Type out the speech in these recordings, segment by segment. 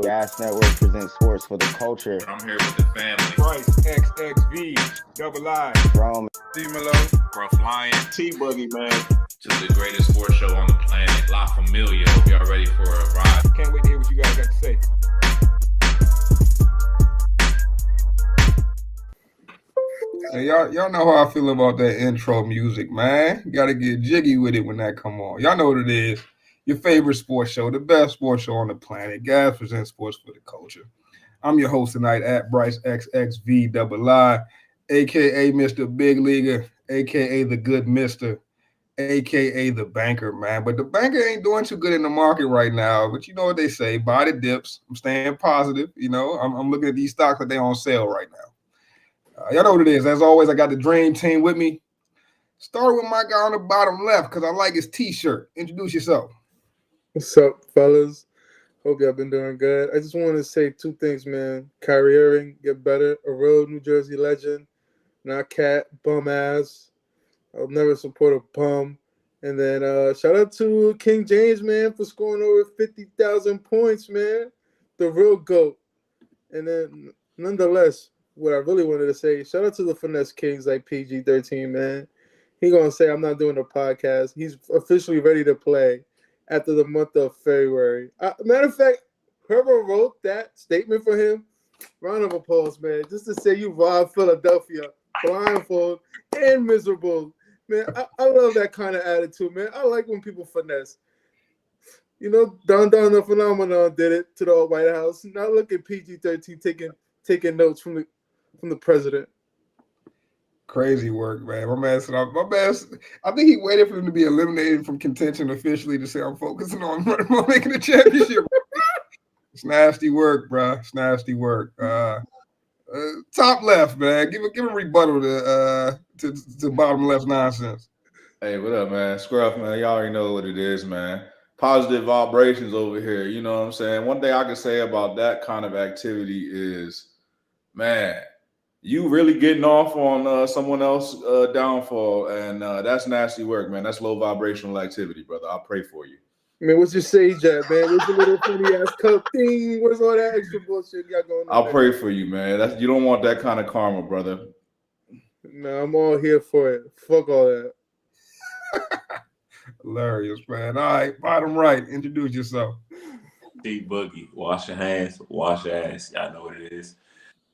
Gas Network presents sports for the culture. I'm here with the family. Bryce, XXV, Double I, Rome, Deebo, Bro Flying. T-Buggy, man. To the greatest sports show on the planet, La Familia. Hope y'all ready for a ride. Can't wait to hear what you guys got to say. Hey, y'all know how I feel about that intro music, man. You gotta get jiggy with it when that come on. Y'all know what it is. Your favorite sports show, the best sports show on the planet. Gas presents sports for the culture. I'm your host tonight at Bryce XXVII, aka Mr. Big Leaguer, aka the Good Mister, aka the banker, man. But the banker ain't doing too good in the market right now. But you know what they say, buy the dips. I'm staying positive. You know, I'm looking at these stocks that they on sale right now. Y'all know what it is. As always, I got the dream team with me. Start with my guy on the bottom left because I like his T-shirt. Introduce yourself. What's up, fellas? Hope y'all been doing good. I just want to say two things, man. Kyrie, get better. A real New Jersey legend. Not cat, bum ass. I'll never support a bum. And then shout out to King James, man, for scoring over 50,000 points, man. The real GOAT. And then, nonetheless, what I really wanted to say, shout out to the Finesse Kings like PG-13, man. He going to say, I'm not doing a podcast. He's officially ready to play after the month of February. Matter of fact, whoever wrote that statement for him, round of applause, man. Just to say you robbed Philadelphia, blindfold and miserable. Man, I love that kind of attitude, man. I like when people finesse. You know, Don the Phenomenon did it to the White House. Now look at PG-13 taking notes from the president. Crazy work, man. My man, I think he waited for him to be eliminated from contention officially to say, I'm focusing on making the championship. It's nasty work, bro. It's nasty work. Top left, man. Give a rebuttal to bottom left nonsense. Hey, what up, man? Scruff, man. Y'all already know what it is, man. Positive vibrations over here. You know what I'm saying? One thing I can say about that kind of activity is, man, you really getting off on someone else's downfall, and that's nasty work, man. That's low vibrational activity, brother. I'll pray for you. Man, what's your sage at, man? What's your little funny ass cup thing? What's all that extra bullshit you got going on? I'll pray for you, man. You don't want that kind of karma, brother. No, I'm all here for it. Fuck all that. Hilarious, man. All right, bottom right. Introduce yourself. D-Boogie. Wash your hands, wash your ass. Y'all know what it is.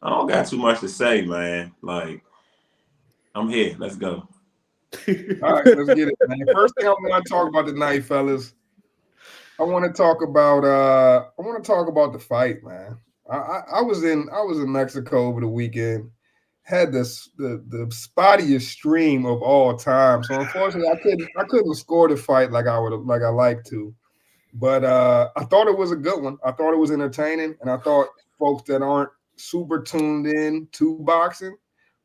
I don't got too much to say, man. Like, I'm here. Let's go. All right, let's get it, man. First thing I want to talk about tonight, fellas. I want to talk about the fight, man. I was in Mexico over the weekend. Had the spottiest stream of all time. So unfortunately, I couldn't score the fight like I like to. But I thought it was a good one. I thought it was entertaining, and I thought folks that aren't super tuned in to boxing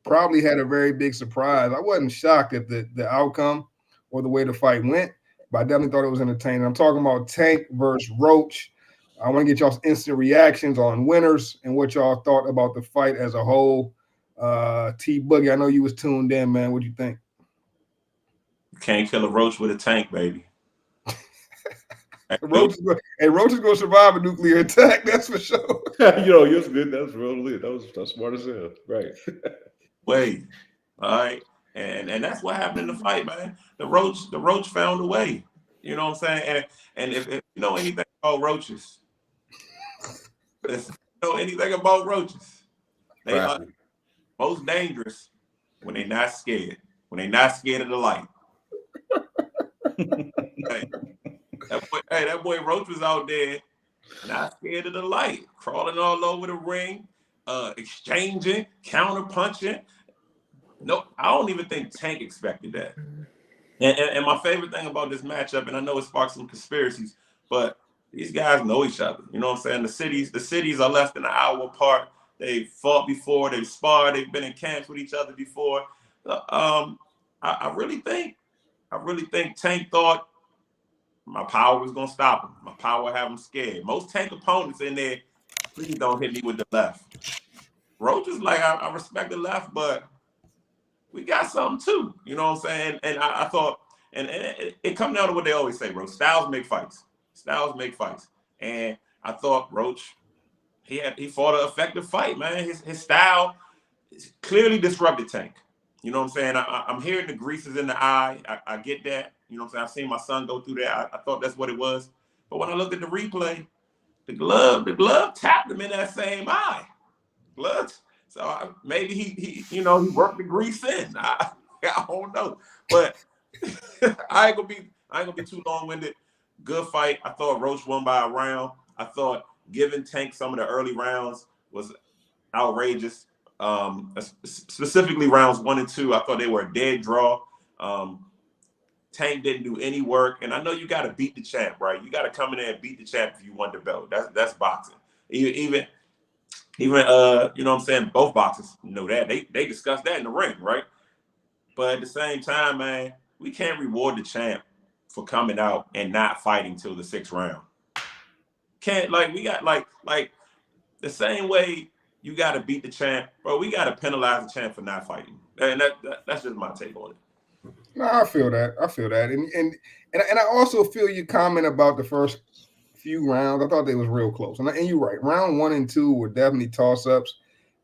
probably had a very big surprise. I wasn't shocked at the outcome or the way the fight went, but I definitely thought it was entertaining. I'm talking about Tank versus Roach. I want to get y'all's instant reactions on winners and what y'all thought about the fight as a whole. T-Boogie, I know you was tuned in, man. What do you think? Can't kill a roach with a tank, baby. Roach is going to survive a nuclear attack. That's for sure. You're good. That's real lit. That's smart as hell. Right. Wait. All right. And that's what happened in the fight, man. The roach found a way. You know what I'm saying? And if you know anything about roaches, they are most dangerous when they're not scared. When they're not scared of the light. That boy Roach was out there, not scared of the light, crawling all over the ring, exchanging, counter punching. No, I don't even think Tank expected that. And my favorite thing about this matchup, and I know it sparked some conspiracies, but these guys know each other. You know what I'm saying? The cities are less than an hour apart. They've fought before, they've sparred, they've been in camps with each other before. I really think Tank thought my power was gonna stop him. My power have him scared. Most Tank opponents in there, please don't hit me with the left. Roach is like, I respect the left, but we got something too. You know what I'm saying? And I thought, and it comes down to what they always say, bro. Styles make fights. And I thought Roach he fought an effective fight, man. His style clearly disrupted Tank. You know what I'm saying? I'm hearing the greases in the eye. I get that. You know what I'm saying? I've seen my son go through that. I thought that's what it was. But when I looked at the replay, the glove tapped him in that same eye. Glove. So maybe he worked the grease in. I don't know. But I ain't gonna be too long-winded. Good fight. I thought Roach won by a round. I thought giving Tank some of the early rounds was outrageous. Specifically rounds 1 and 2, I thought they were a dead draw. Tank didn't do any work, and I know you got to beat the champ, right? You got to come in there and beat the champ if you want the belt. That's boxing. Even you know what I'm saying? Both boxers know that. They discussed that in the ring, right? But at the same time, man, we can't reward the champ for coming out and not fighting till the 6th round. Can't we got like the same way you got to beat the champ, bro. We got to penalize the champ for not fighting, and that's just my take on it. No, I feel that, and I also feel your comment about the first few rounds. I thought they was real close, and you're right. Round 1 and 2 were definitely toss-ups.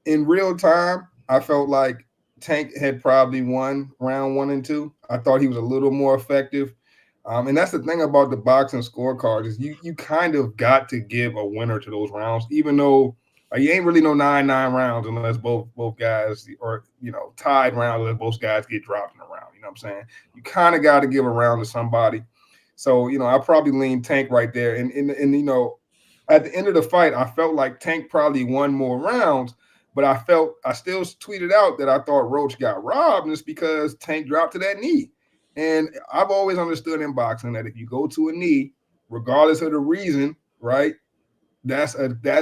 In real time, I felt like Tank had probably won round 1 and 2. I thought he was a little more effective. And that's the thing about the boxing scorecards is you kind of got to give a winner to those rounds, even though you ain't really no 9-9 rounds unless both guys or tied rounds unless both guys get dropped in a round. You know what I'm saying? You kind of got to give a round to somebody. So I probably lean Tank right there. And at the end of the fight, I felt like Tank probably won more rounds, but I still tweeted out that I thought Roach got robbed, and it's because Tank dropped to that knee. And I've always understood in boxing that if you go to a knee, regardless of the reason, right, that's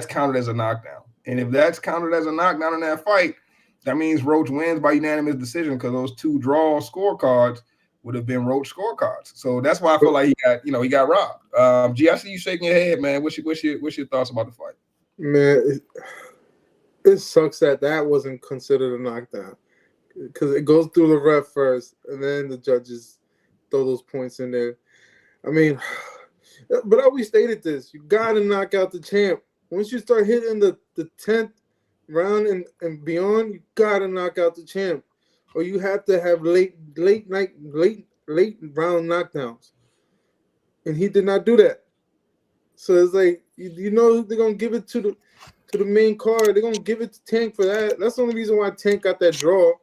counted as a knockdown. And if that's counted as a knockdown in that fight, that means Roach wins by unanimous decision because those 2 draw scorecards would have been Roach scorecards. So that's why I feel like he got robbed. G, I see you shaking your head, man. What's your thoughts about the fight? Man, it sucks that wasn't considered a knockdown. Because it goes through the ref first, and then the judges throw those points in there. I mean, but I always stated this: you gotta knock out the champ. Once you start hitting the 10th round and beyond, you gotta knock out the champ, or you have to have late round knockdowns. And he did not do that. So it's like they're gonna give it to the main card. They're gonna give it to Tank for that. That's the only reason why Tank got that draw.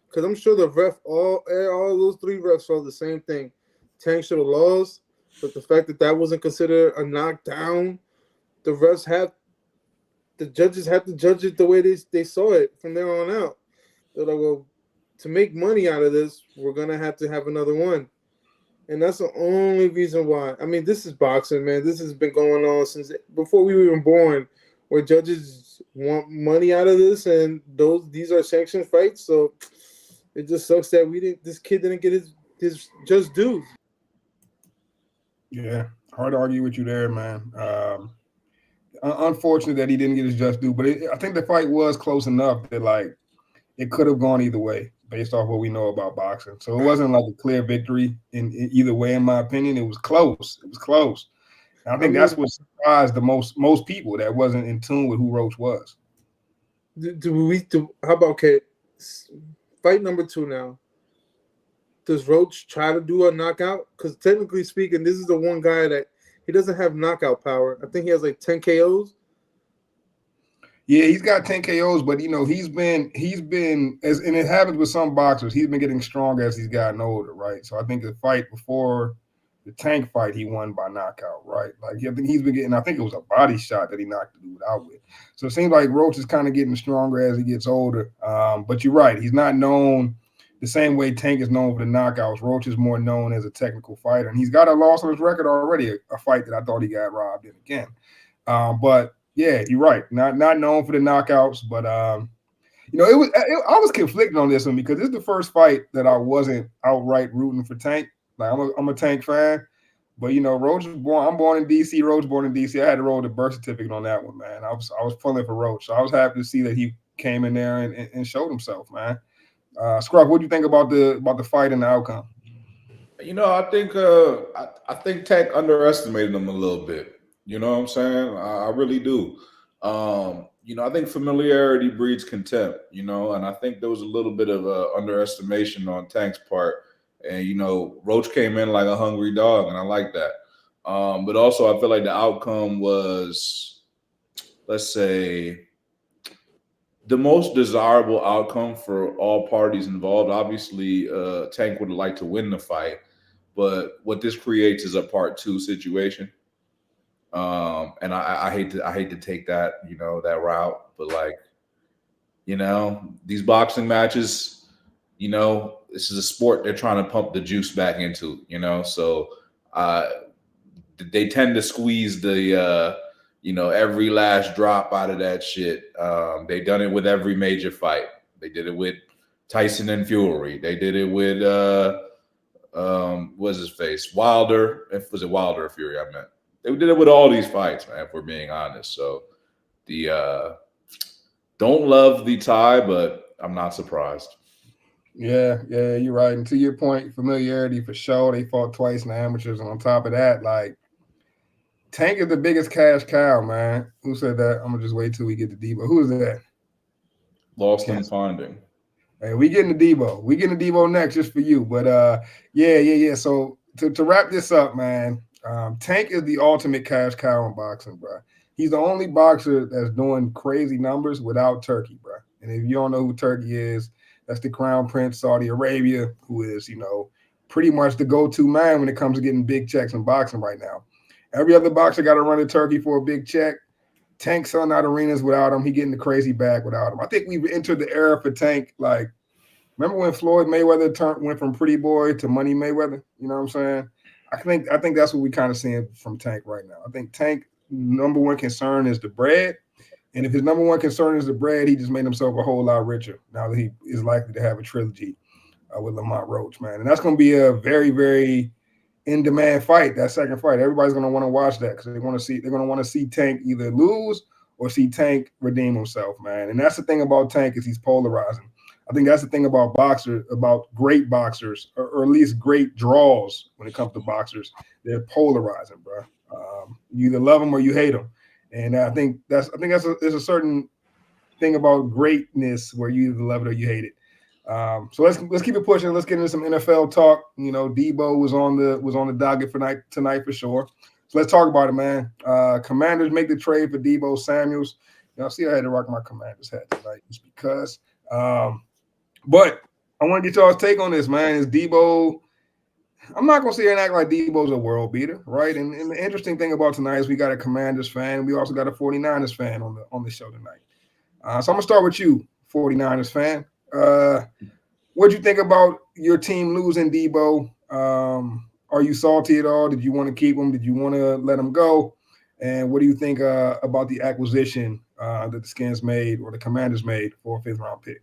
Because I'm sure the ref, all those 3 refs saw the same thing. Tank should have lost, but the fact that wasn't considered a knockdown, the judges have to judge it the way they saw it from there on out. They're like, well, to make money out of this, we're going to have another one. And that's the only reason why. I mean, this is boxing, man. This has been going on since before we were even born, where judges want money out of this, and these are sanctioned fights, so it just sucks that this kid didn't get his just dues. Yeah, hard to argue with you there, man. Unfortunate that he didn't get his just due, but I think the fight was close enough that it could have gone either way based off what we know about boxing. So it wasn't like a clear victory in either way, in my opinion. It was close. It was close. And I think that's what surprised the most people that wasn't in tune with who Roach was. How about fight number 2 now? Does Roach try to do a knockout? Because technically speaking, this is the one guy that he doesn't have knockout power. I think he has 10 KOs. Yeah, he's got 10 KOs, but he's been and it happens with some boxers. He's been getting stronger as he's gotten older, right? So I think the fight before the Tank fight, he won by knockout, right? I think he's been getting. I think it was a body shot that he knocked the dude out with. So it seems like Roach is kind of getting stronger as he gets older. But you're right, he's not known the same way Tank is known for the knockouts. Roach is more known as a technical fighter, and he's got a loss on his record already. A fight that I thought he got robbed in again. But yeah, you're right. Not known for the knockouts, but I was conflicted on this one because this is the first fight that I wasn't outright rooting for Tank. I'm a Tank fan, but Roach was born. I'm born in DC. Roach born in DC. I had to roll the birth certificate on that one, man. I was pulling for Roach, so I was happy to see that he came in there and showed himself, man. Scrub, what do you think about the fight and the outcome? I think Tank underestimated him a little bit. You know what I'm saying? I really do. I think familiarity breeds contempt, and I think there was a little bit of underestimation on Tank's part. And, Roach came in like a hungry dog, and I like that. But also, I feel like the outcome was, let's say, the most desirable outcome for all parties involved. Obviously, Tank would like to win the fight, but what this creates is a part two situation. And I hate to take that, that route, but like, these boxing matches, this is a sport they're trying to pump the juice back into, so uh, they tend to squeeze the, every last drop out of that shit. They done it with every major fight. They did it with Tyson and Fury. They did it with, what's his face? Wilder. Was it Wilder or Fury? I meant. They did it with all these fights, man, if we're being honest. So the don't love the tie, but I'm not surprised. Yeah, you're right. And to your point, familiarity for sure. They fought twice in the amateurs, and on top of that, like Tank is the biggest cash cow, man. Who said that? I'm gonna just wait till we get to Deebo. Who is that? Lost and finding. Hey, we getting to Deebo. We getting to Deebo next just for you. But yeah. So to wrap this up, man, Tank is the ultimate cash cow in boxing, bro. He's the only boxer that's doing crazy numbers without Turkey, bro. And if you don't know who Turkey is, that's the Crown Prince, Saudi Arabia, who is, pretty much the go-to man when it comes to getting big checks in boxing right now. Every other boxer got to run to Turkey for a big check. Tank selling out arenas without him. He getting the crazy bag without him. I think we've entered the era for Tank. Like, remember when Floyd Mayweather went from pretty boy to money Mayweather? You know what I'm saying? I think that's what we kind of seeing from Tank right now. I think Tank number one concern is the bread. And if his number one concern is the bread, he just made himself a whole lot richer now that he is likely to have a trilogy with Lamont Roach, man. And that's going to be a very, very in-demand fight, that second fight. Everybody's going to want to watch that because they're going to want to see Tank either lose or see Tank redeem himself, man. And that's the thing about Tank is he's polarizing. I think that's the thing about boxers, about great boxers, or at least great draws when it comes to boxers. They're polarizing, bro. You either love them or you hate them. And I think there's a certain thing about greatness where you either love it or you hate it. So let's keep it pushing. Let's get into some NFL talk. Deebo was on the docket for tonight for sure. So let's talk about it, man. Commanders make the trade for Deebo Samuels. See, I had to rock my Commanders hat tonight just because. But I want to get y'all's take on this, man. Is Deebo? I'm not going to sit here and act like Deebo's a world beater, right? And the interesting thing about tonight is we got a Commanders fan. We also got a 49ers fan on the show tonight. So I'm going to start with you, 49ers fan. What'd you think about your team losing Deebo? Are you salty at all? Did you want to keep him? Did you want to let him go? And what do you think about the acquisition that the Skins made or the Commanders made for a 5th round pick?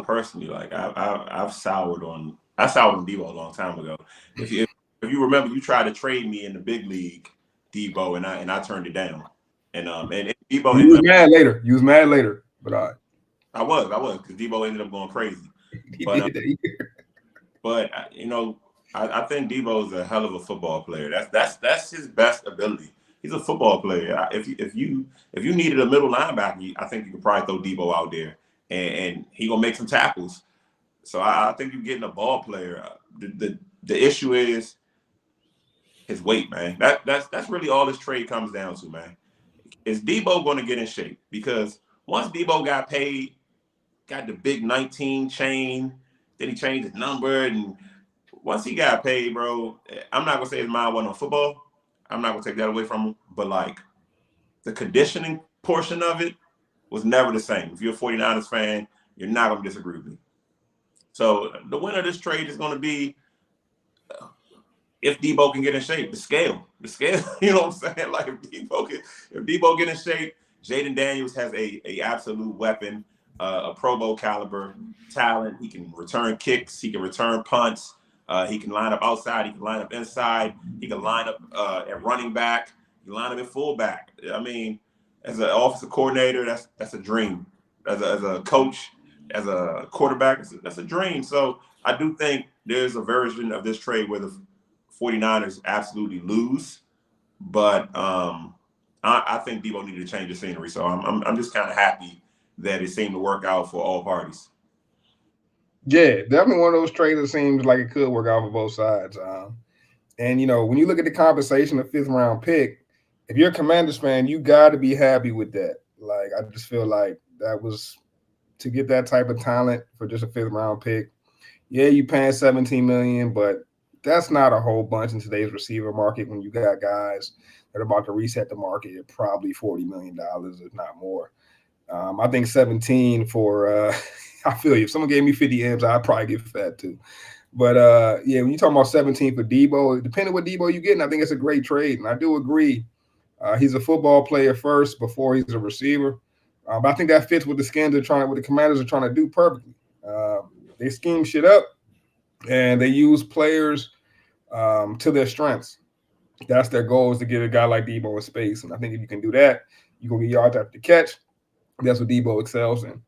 Personally, like I soured on Deebo a long time ago. If you remember, you tried to trade me in the big league, Deebo, and I turned it down. And Deebo, you was mad later. You was mad later, but I was because Deebo ended up going crazy. But I think Deebo is a hell of a football player. That's his best ability. He's a football player. If you needed a middle linebacker, I think you could probably throw Deebo out there. And he gonna make some tackles. So I think you're getting a ball player. The issue is his weight, man. That's really all this trade comes down to, man. Is Deebo going to get in shape? Because once Deebo got paid, got the big 19 chain, then he changed his number, and once he got paid, bro, I'm not gonna say his mind wasn't on football. I'm not gonna take that away from him, but like the conditioning portion of it was never the same. If you're a 49ers fan, you're not going to disagree with me. So the winner of this trade is going to be if Deebo can get in shape, the scale, you know what I'm saying? Like if Deebo get in shape, Jaden Daniels has a absolute weapon, a Pro Bowl caliber talent. He can return kicks. He can return punts. He can line up outside. He can line up inside. He can line up at running back. He can line up at fullback. I mean, as an offensive coordinator, that's a dream. As a coach, as a quarterback, that's a dream. So I do think there's a version of this trade where the 49ers absolutely lose. But I I think Deebo needed to change the scenery. So I'm just kind of happy that it seemed to work out for all parties. Yeah, definitely one of those trades that seems like it could work out for both sides. And when you look at the compensation of 5th round pick, if you're a Commanders fan, you got to be happy with that. Like, I just feel like that was to get that type of talent for just a 5th round pick. Yeah, you paying $17 million, but that's not a whole bunch in today's receiver market when you got guys that are about to reset the market at probably $40 million, if not more. I think 17 for I feel you. If someone gave me 50 M's, I'd probably get fat too. But yeah, when you talk about 17 for Deebo, depending what Deebo you getting, I think it's a great trade. And I do agree. He's a football player first before he's a receiver. But I think that fits what the Commanders are trying to do perfectly. They scheme shit up and they use players to their strengths. That's their goal, is to get a guy like Deebo in space. And I think if you can do that, you're going to get yards after the catch. That's what Deebo excels in.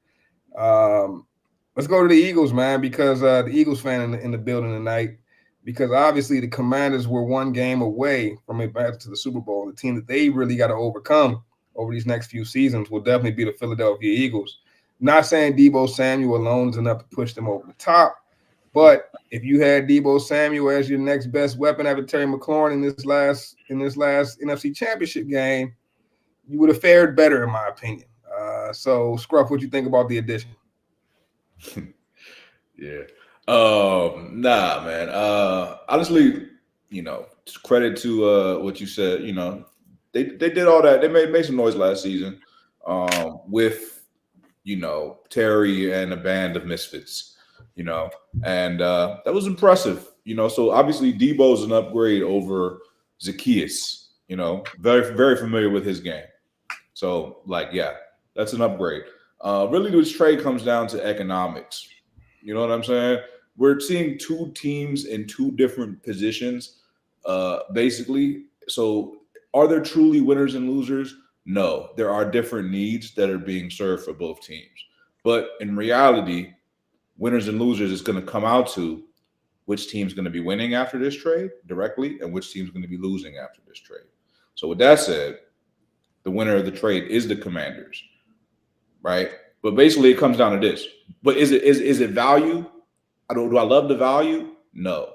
Let's go to the Eagles, man, because the Eagles fan in the building tonight, because obviously the Commanders were one game away from advancing to the Super Bowl. The team that they really got to overcome over these next few seasons will definitely be the Philadelphia Eagles. Not saying Deebo Samuel alone is enough to push them over the top, but if you had Deebo Samuel as your next best weapon after Terry McLaurin in this last NFC Championship game, you would have fared better, in my opinion. So, Scruff, what you think about the addition? Yeah. Nah, man. Honestly, credit to what you said. They did all that. They made some noise last season with Terry and a band of misfits. And that was impressive. So obviously Deebo's an upgrade over Zacchaeus. Very, very familiar with his game. So yeah, that's an upgrade. Really, this trade comes down to economics. You know what I'm saying? We're seeing two teams in two different positions, basically. So are there truly winners and losers? No, there are different needs that are being served for both teams. But in reality, winners and losers is going to come out to which team's going to be winning after this trade directly and which team's going to be losing after this trade. So with that said, the winner of the trade is the Commanders, right? But basically it comes down to this. But is it value? Do I love the value? No.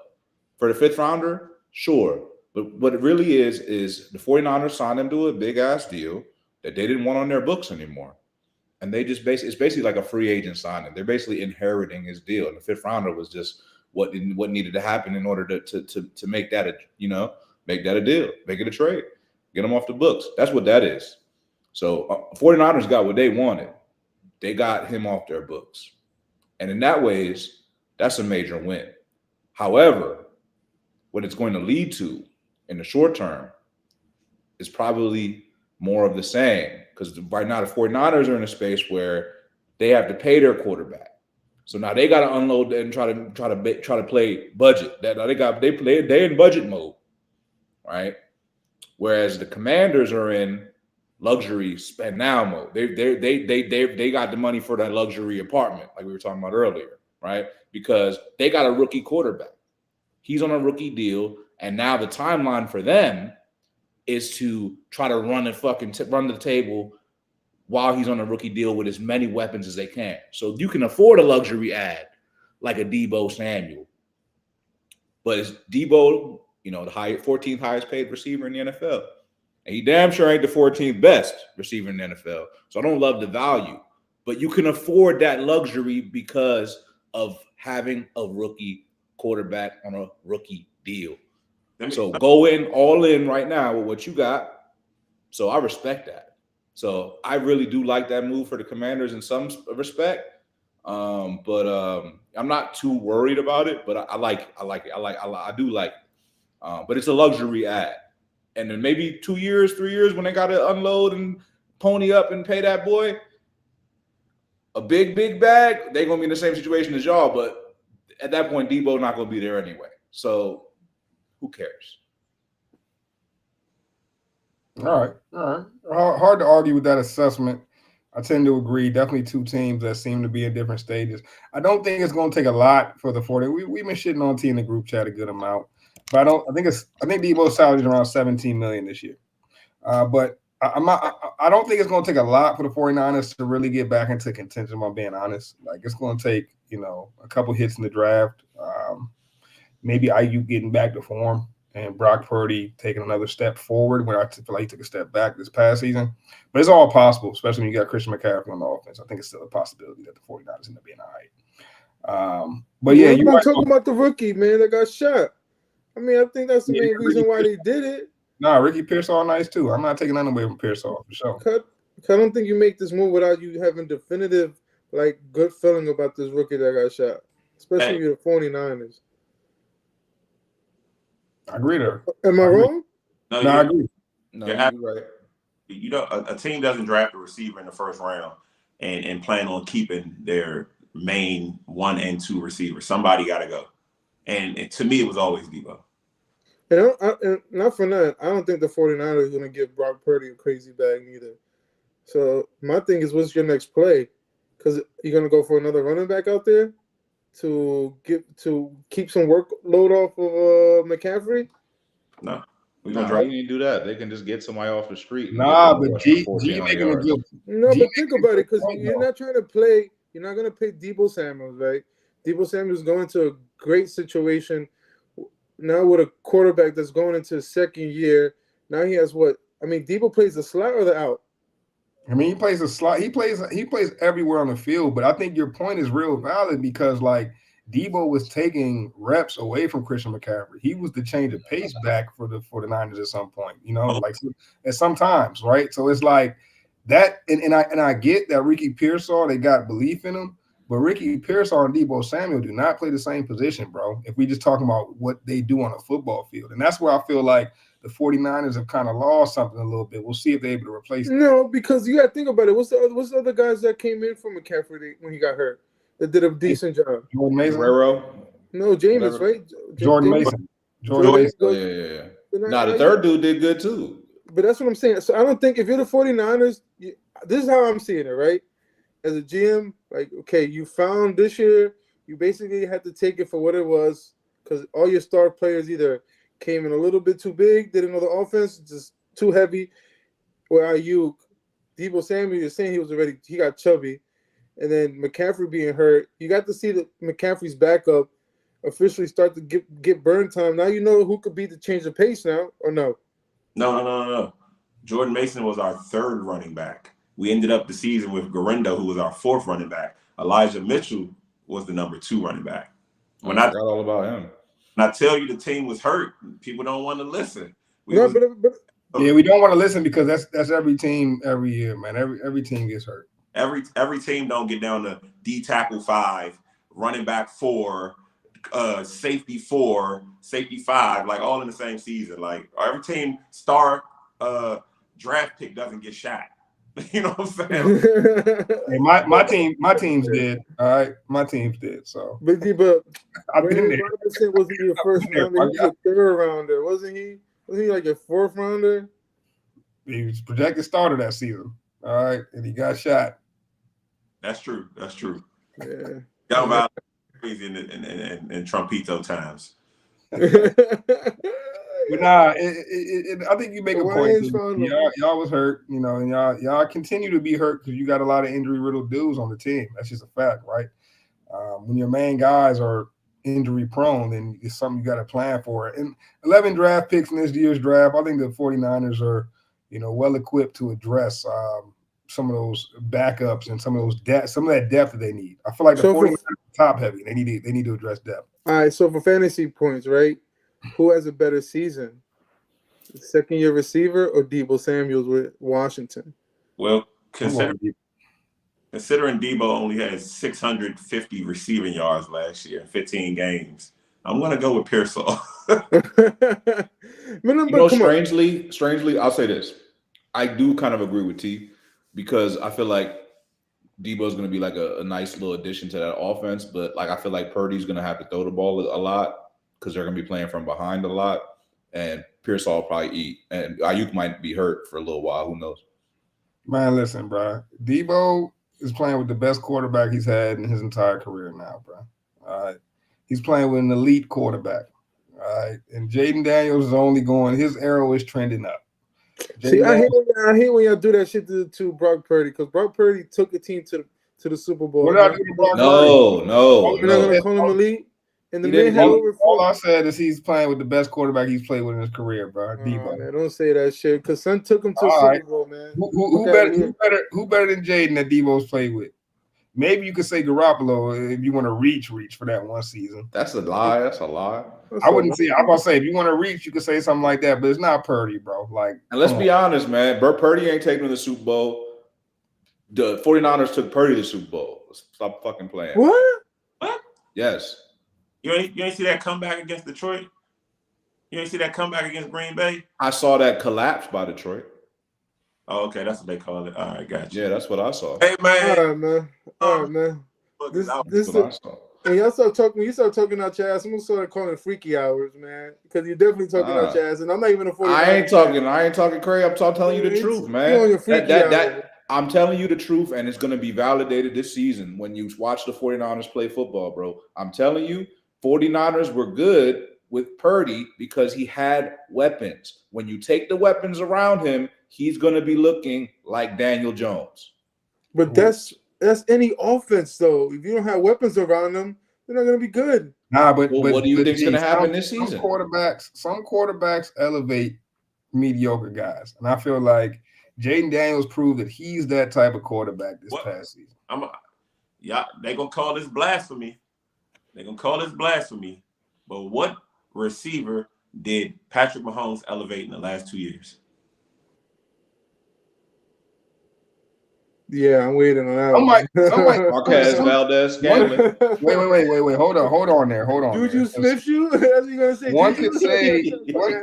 For the 5th rounder, sure. But what it really is the 49ers signed them to a big ass deal that they didn't want on their books anymore. And they just it's basically like a free agent signing. They're basically inheriting his deal. And the 5th rounder was just what needed to happen in order to make that make that a deal, make it a trade, get them off the books. That's what that is. So 49ers got what they wanted. They got him off their books. And in that ways, that's a major win. However, what it's going to lead to in the short term is probably more of the same, because right now the 49ers are in a space where they have to pay their quarterback. So now they got to unload and try to play budget. They in budget mode, right? Whereas the Commanders are in luxury spend now mode. They got the money for that luxury apartment, like we were talking about earlier, right? Because they got a rookie quarterback. He's on a rookie deal, and now the timeline for them is to try to run the table while he's on a rookie deal with as many weapons as they can. So you can afford a luxury ad like a Deebo Samuel. But it's Deebo, the 14th highest paid receiver in the NFL. And he damn sure ain't the 14th best receiver in the NFL. So I don't love the value. But you can afford that luxury because of having a rookie quarterback on a rookie deal. So go all in right now with what you got. So I respect that. So I really do like that move for the Commanders in some respect. But I'm not too worried about it. But I like it. I do like it. But it's a luxury ad. And then maybe 2 years, 3 years, when they got to unload and pony up and pay that boy a big bag, they're going to be in the same situation as y'all. But at that point, Deebo not going to be there anyway. So who cares? All right. Hard to argue with that assessment. I tend to agree. Definitely two teams that seem to be in different stages. I don't think it's going to take a lot for the 40. We've been shitting on T in the group chat a good amount. But I think Deebo's salary is around $17 million this year. But I don't think it's going to take a lot for the 49ers to really get back into contention, if I'm being honest. Like, it's going to take, a couple hits in the draft. Maybe Ayuk getting back to form and Brock Purdy taking another step forward when I feel like he took a step back this past season. But it's all possible, especially when you got Christian McCaffrey on the offense. I think it's still a possibility that the 49ers end up being all right. But yeah, I'm not talking about the rookie, man, that got shot. I mean, I think that's the main reason why they did it. Nah, Ricky Pearsall nice too. I'm not taking nothing away from Pearsall for sure. I don't think you make this move without you having definitive, good feeling about this rookie that got shot, especially if you're the 49ers. I agree there. Am I wrong? No, I agree. No, you're right. A team doesn't draft a receiver in the first round and plan on keeping their main 1 and 2 receivers. Somebody got to go. And to me, it was always Deebo. And not for nothing, I don't think the 49ers are going to give Brock Purdy a crazy bag either. So my thing is, what's your next play? Because you're going to go for another running back out there to keep some workload off of McCaffrey? No. You can do that. They can just get somebody off the street. Nah, but G making a deal. No, but think about it, because you're not trying to play. You're not going to pay Deebo Samuels, right? Deebo Samuels going to a great situation now with a quarterback that's going into his second year. Now he has what? I mean, Deebo plays the slot or the out? I mean, he plays the slot. He plays everywhere on the field. But I think your point is real valid because, Deebo was taking reps away from Christian McCaffrey. He was the change of pace back for the Niners at some point, at sometimes, right? So it's like that, and I get that Ricky Pearsall, they got belief in him, but Ricky Pearsall and Deebo Samuel do not play the same position, bro, if we just talking about what they do on a football field. And that's where I feel like the 49ers have kind of lost something a little bit. We'll see if they're able to replace them. No, because you got to think about it. What's the other guys that came in from McCaffrey when he got hurt? That did a decent job. Jordan Mason. No, Jameis, right? Jordan Mason. Jordan Mason. Yeah. Nah, the third dude did good too. But that's what I'm saying. So I don't think if you're the 49ers, this is how I'm seeing it, right? As a GM, okay, you found this year, you basically had to take it for what it was because all your star players either came in a little bit too big, didn't know the offense, just too heavy. Where Ayuk, Deebo Samuel, you're saying he got chubby. And then McCaffrey being hurt, you got to see that McCaffrey's backup officially start to get burn time. Now you know who could be the change of pace now, or no? No. Jordan Mason was our 3rd running back. We ended up the season with Garendo, who was our 4th running back. Elijah Mitchell was the number 2 running back. I forgot all about him. When I tell you the team was hurt, people don't want to listen. We don't want to listen because that's every team every year, man. Every team gets hurt. Every team don't get down to D tackle 5, running back 4, safety 4, safety 5, all in the same season. Every team star draft pick doesn't get shot. You know what I'm saying? Hey, my teams did. All right, my teams did. So, but I've been there. Robinson wasn't your first rounder. He was a 3rd rounder, wasn't he? Wasn't he your 4th rounder? He was projected starter that season. All right, and he got shot. That's true. Yeah. Got about crazy in Trumpito times. But nah, I think you make a point. Y'all was hurt, and y'all continue to be hurt because you got a lot of injury-riddled dudes on the team. That's just a fact, right? When your main guys are injury-prone, then it's something you got to plan for. And 11 draft picks in this year's draft, I think the 49ers are, well-equipped to address some of those backups and some of that depth that they need. I feel like the 49ers are top-heavy. They need to address depth. All right, so for fantasy points, right? Who has a better season? Second-year receiver or Deebo Samuels with Washington? Well, considering Deebo only had 650 receiving yards last year in 15 games, I'm going to go with Pearsall. Strangely, I'll say this. I do kind of agree with T because I feel like Deebo's going to be a nice little addition to that offense, but I feel like Purdy's going to have to throw the ball a lot because they're going to be playing from behind a lot, and Pearsall will probably eat, and Ayuk might be hurt for a little while. Who knows? Man, listen, bro. Deebo is playing with the best quarterback he's had in his entire career now, bro. All right. He's playing with an elite quarterback. All right. And Jaden Daniels is only his arrow is trending up. See, I hate when y'all do that shit to Brock Purdy, because Brock Purdy took a team to the Super Bowl. What did I do to Brock Purdy? No. You're not gonna call him elite. And the He man didn't- had over All I said is he's playing with the best quarterback he's played with in his career, bro. Deebo. Man, don't say that shit, because son took him to a All Super right. Bowl, man. Who better than Jaden that Deebo's played with? Maybe you could say Garoppolo if you want to reach for that one season. That's a lie. That's a lie. I wouldn't say. I'm about to say if you want to reach, you could say something like that, but it's not Purdy, bro. Like, And let's be honest, man. Purdy ain't taking him to the Super Bowl. The 49ers took Purdy to the Super Bowl. Stop fucking playing. What? Yes. You ain't see that comeback against Detroit? You ain't see that comeback against Green Bay? I saw that collapse by Detroit. Oh, okay, that's what they call it. All right, gotcha. Yeah, that's what I saw. Hey, man. All right, man. This That's what I saw. when you start talking out your ass, I'm gonna start calling it freaky hours, man. Because you're definitely talking out your ass, and I'm not even a 49. I ain't talking crazy. I'm telling you the truth, man. You're on your freaky hours. I'm telling you the truth, and it's going to be validated this season when you watch the 49ers play football, bro. I'm telling you, 49ers were good with Purdy because he had weapons. When you take the weapons around him, he's going to be looking like Daniel Jones. But that's any offense, though. If you don't have weapons around them, they're not going to be good. Nah, but what do you think is going to happen this season? Some quarterbacks elevate mediocre guys, and I feel like Jaden Daniels proved that he's that type of quarterback this past season. They're gonna call this blasphemy. But what receiver did Patrick Mahomes elevate in the last 2 years? Yeah, I'm waiting on that. Marquez Valdez Scantling. Wait. Hold on there. Juju Smith-Schuh? That's what you gonna say?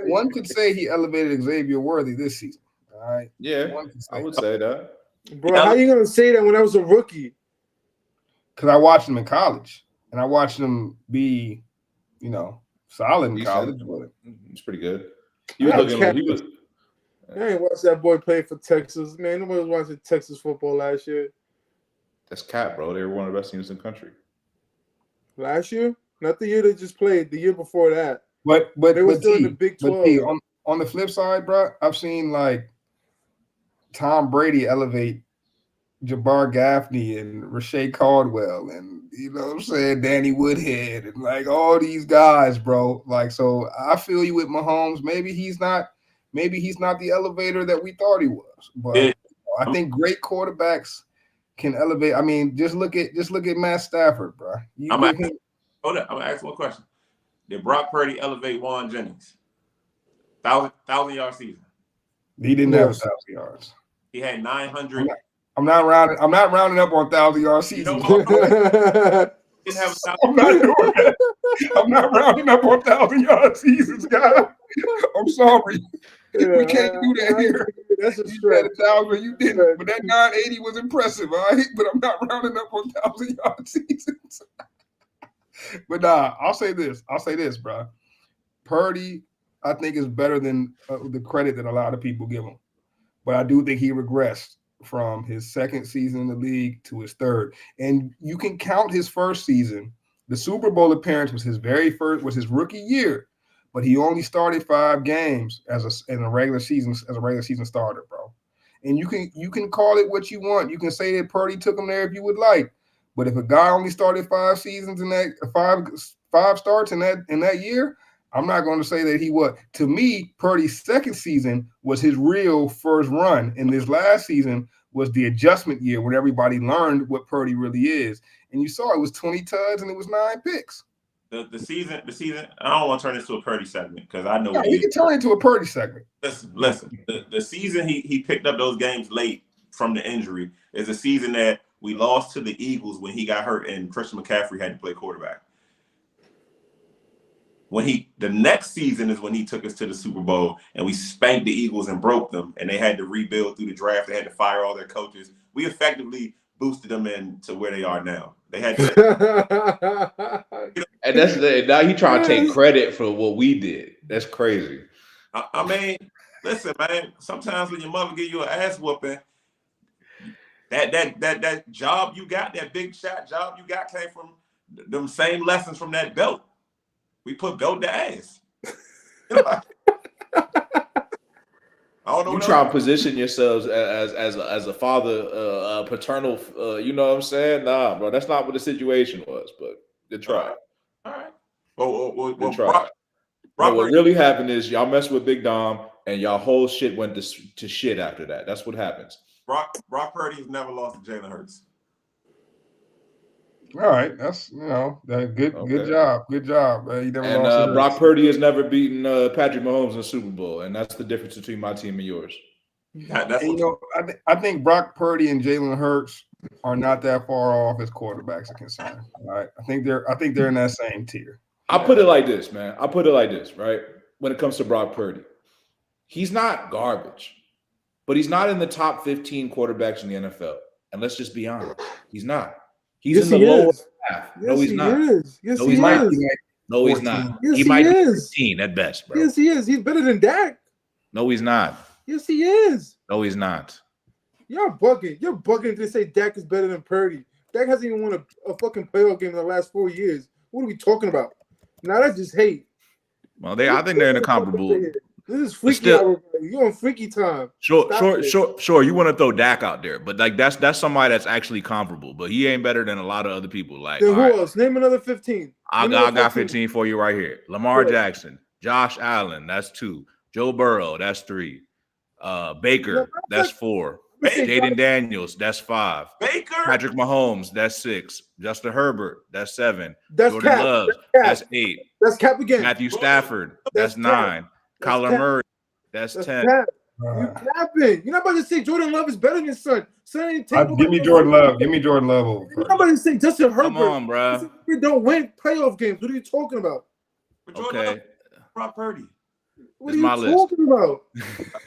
One could say he elevated Xavier Worthy this season. All right. Yeah, I would say that. Bro, how you gonna say that when I was a rookie? Because I watched him in college, and I watched him be, solid in college. It's pretty good. I ain't watched that boy play for Texas, man. Nobody was watching Texas football last year. That's cap, bro. They were one of the best teams in the country. Last year? Not the year they just played. The year before that. But they were still in the Big 12. On the flip side, bro, I've seen like Tom Brady elevate Jabbar Gaffney and Rashae Caldwell and Danny Woodhead and like all these guys, bro. Like, so I feel you with Mahomes. Maybe he's not the elevator that we thought he was. But I think great quarterbacks can elevate. I mean, just look at Matt Stafford, bro. I'm gonna ask one question. Did Brock Purdy elevate Juan Jennings? 1,000-yard season. He didn't have 1,000 yards. He had 900. I'm not rounding up on 1,000-yard seasons. I'm not doing that. I'm not rounding up on 1,000-yard seasons, guys. I'm sorry. We can't do that here. That's a you had 1,000, you didn't. But that 980 was impressive, all right? But I'm not rounding up on 1,000-yard seasons. But nah, I'll say this, bro. Purdy, I think, is better than the credit that a lot of people give him. But I do think he regressed from his second season in the league to his third. And you can count his first season. The Super Bowl appearance was his rookie year, but he only started 5 games as a regular season starter, bro. And you can call it what you want. You can say that Purdy took him there if you would like. But if a guy only started 5 seasons in that 5 starts in that year, I'm not going to say that he was. To me, Purdy's second season was his real first run, and this last season was the adjustment year when everybody learned what Purdy really is. And you saw it was 20 tuds and it was 9 picks. The season. I don't want to turn this to a Purdy segment because I know we can turn it into a Purdy segment. Listen. The season he picked up those games late from the injury is a season that we lost to the Eagles when he got hurt and Christian McCaffrey had to play quarterback. The next season is when he took us to the Super Bowl and we spanked the Eagles and broke them and they had to rebuild through the draft. They had to fire all their coaches. We effectively boosted them into where they are now. They had to. And now he trying to take credit for what we did. That's crazy. I mean, listen, man. Sometimes when your mother give you an ass whooping, that job you got, that big shot job you got, came from them same lessons from that belt. We put belt to ass. I don't know. You what try else. to position yourselves as a father, paternal. You know what I'm saying? Nah, bro, that's not what the situation was. But good try. All right. Well, Good try. Brock No, what Purdy- really happened is y'all messed with Big Dom, and y'all whole shit went to shit after that. That's what happens. Brock Purdy's never lost to Jalen Hurts. All right, that's that good. Okay. Good job. Good job. You never And lost. Brock Purdy has never beaten Patrick Mahomes in the Super Bowl, and that's the difference between my team and yours. That's And, I think Brock Purdy and Jalen Hurts are not that far off as quarterbacks are concerned. All right, I think they're in that same tier. I'll put it like this, man. I'll put it like this, right? When it comes to Brock Purdy, he's not garbage, but he's not in the top 15 quarterbacks in the NFL. And let's just be honest, he's not. He's in the lower half. Yes, No, he's not. Yes, No, he he's not. is. No, he's not. Yes, he might be 15 at best, bro. Yes, he is. He's better than Dak. No, he's not. Yes, he is. No, he's not. You're bugging. You're bugging to say Dak is better than Purdy. Dak hasn't even won a fucking playoff game in the last 4 years. What are we talking about? Now that's just hate. Well, I think they're in a comparable. This is freaky hour. You're on freaky time. Sure. You want to throw Dak out there, but like that's somebody that's actually comparable. But he ain't better than a lot of other people. Like, then who else? Name another 15. I got 15 for you right here. Lamar Jackson, Josh Allen, that's 2. Joe Burrow, that's 3. Baker, that's 4. Jaden Daniels, that's 5. Baker, Patrick Mahomes, that's 6. Justin Herbert, that's 7. That's Jordan cap. Love, That's 8. That's cap again. Matthew Stafford, that's 9. Kyler Murray, that's 10. Cap. You capping. You're not about to say Jordan Love is better than his son. Son ain't Give me Jordan Love. Give me Jordan Love over. You're not about to say Justin Herbert. Come on, bro. You don't win playoff games. What are you talking about? Okay. Brock Purdy. What are you talking about?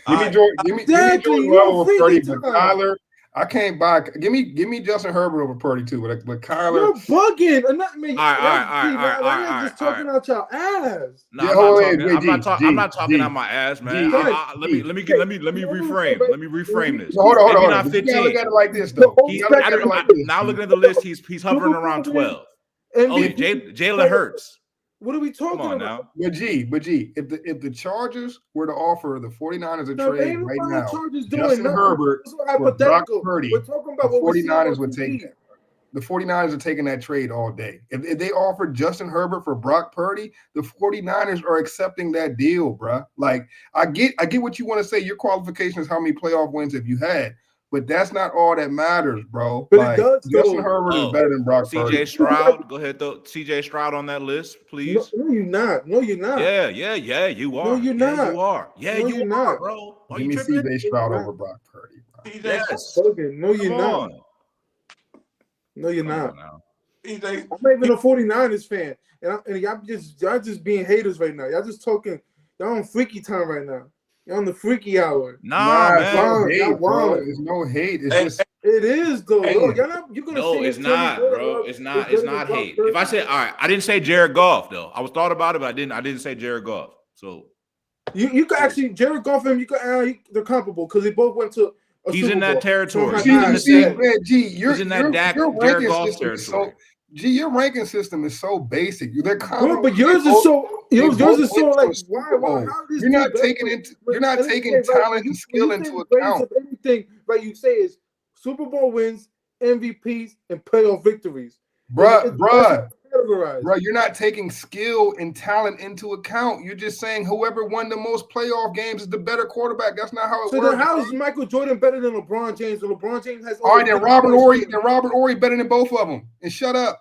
Give me Jordan Love over Purdy, but Kyler, I can't buy. Give me Justin Herbert over Purdy too, but Kyler. You're bugging. I'm not, man, All right. just talking out your ass. No, I'm not talking out my ass, man. Let me reframe. Let me reframe this. Hold on. Not 15. You gotta look at it like this, though. Now looking at the list, he's hovering around 12. Jalen Hurts. What are we talking about? Now. But if the Chargers were to offer the 49ers a trade right now, Justin Herbert for Brock Purdy, the 49ers would take that. The 49ers are taking that trade all day. If they offered Justin Herbert for Brock Purdy, the 49ers are accepting that deal, bro. Like, I get what you want to say. Your qualification is how many playoff wins have you had. But that's not all that matters, bro. But like, it does. Justin Herbert is better than Brock Purdy. CJ Stroud, go ahead, throw CJ Stroud on that list, please. No, you're not. No, you're not. Yeah, you are. No, you're not. Yeah, you are. Yeah, no, you are, bro. Are Give me CJ Stroud over Brock Purdy, bro. Yes. No, you're not. No, you're not. I'm not even a 49ers fan, and y'all just being haters right now. Y'all just talking. Y'all on freaky time right now. You're on the freaky hour. Nah, man. There's no hate. It's just it is though. You're gonna no, say it's not, bro. It's not hate. If I say, all right, I didn't say Jared Goff though. I was thought about it, but I didn't say Jared Goff. So you could actually Jared Goff and they're comparable because they both went to. He's in that territory. He's in that Dak Jared Goff territory. Your ranking system is so basic. But yours is so like why you're not taking talent and skill into account. Everything right you say is Super Bowl wins, MVPs, and playoff victories. Bruh, you're not taking skill and talent into account. You're just saying whoever won the most playoff games is the better quarterback. That's not how it works. So then how is Michael Jordan better than LeBron James? And LeBron James has all right, then Robert Horry better than both of them. And shut up.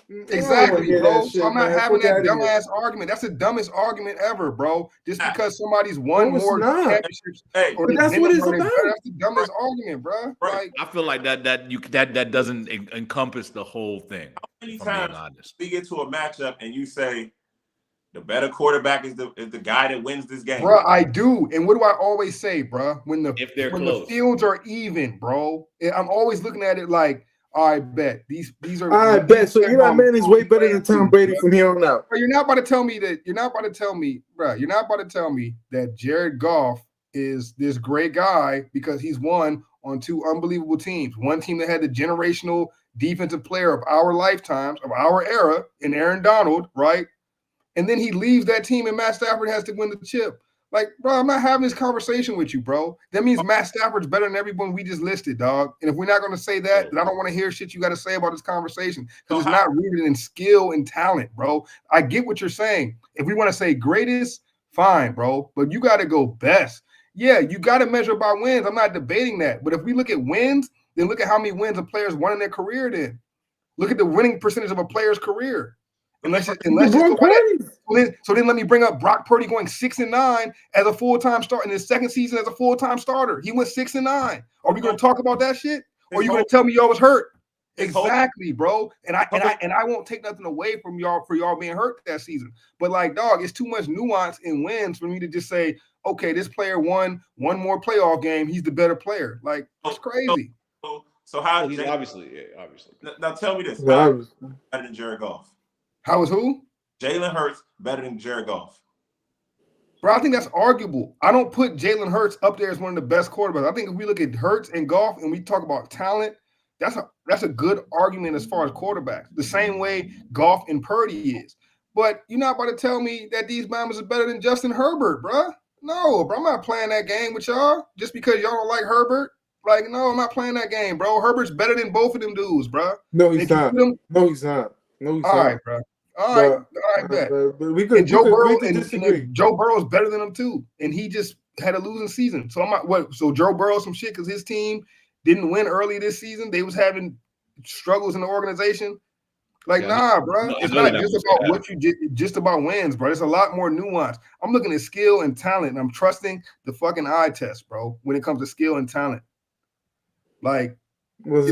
Exactly, bro. So I'm not having that dumbass argument. That's the dumbest argument ever, bro. Just because somebody's won more championships. But that's what it's about. That's the dumbest argument, bro. Like, I feel like that doesn't encompass the whole thing. How many times we get to a matchup and you say the better quarterback is the guy that wins this game? Bro, I do. And what do I always say, bro? When the fields are even, bro, I'm always looking at it like, I bet these are. I bet. So Eli Manning's way better than Tom Brady from here on out. Bro, you're not about to tell me that. You're not about to tell me, bro. You're not about to tell me that Jared Goff is this great guy because he's won on 2 unbelievable teams. One team that had the generational defensive player of our lifetimes, of our era, in Aaron Donald, right? And then he leaves that team, and Matt Stafford has to win the chip. Like, bro, I'm not having this conversation with you, bro. That means Matt Stafford's better than everyone we just listed, dog. And if we're not going to say that, then I don't want to hear shit you got to say about this conversation because it's not rooted in skill and talent, bro. I get what you're saying. If we want to say greatest, fine, bro. But you got to go best. Yeah, you got to measure by wins. I'm not debating that. But if we look at wins, then look at how many wins a player's won in their career then. Look at the winning percentage of a player's career. Unless just go by that. So then let me bring up Brock Purdy going 6-9 as a full-time starter in his second season as a full-time starter. He went 6-9. Are we going to talk about that shit? Or are you going to tell me y'all was hurt? Exactly, bro. And I won't take nothing away from y'all for y'all being hurt that season. But like, dog, it's too much nuance in wins for me to just say, okay, this player won one more playoff game. He's the better player. Like, it's crazy. So how he's obviously. Now tell me this: how better than Jared Goff? How is who? Jalen Hurts better than Jared Goff? Bro, I think that's arguable. I don't put Jalen Hurts up there as one of the best quarterbacks. I think if we look at Hurts and Goff and we talk about talent, that's a good argument as far as quarterbacks. The same way Goff and Purdy is. But you're not about to tell me that these Bama's are better than Justin Herbert, bro. No, bro, I'm not playing that game with y'all just because y'all don't like Herbert. Like, no, I'm not playing that game, bro. Herbert's better than both of them dudes, bro. No, he's not. No, he's not. All right, bro. All right, bet. But we could Joe Burrow disagree. and Joe Burrow's better than him too, and he just had a losing season. So I'm not what. So Joe Burrow some shit because his team didn't win early this season. They was having struggles in the organization. Like, nah, bro. It's not just about what you did, just about wins, bro. There's a lot more nuance. I'm looking at skill and talent, and I'm trusting the fucking eye test, bro, when it comes to skill and talent. Like,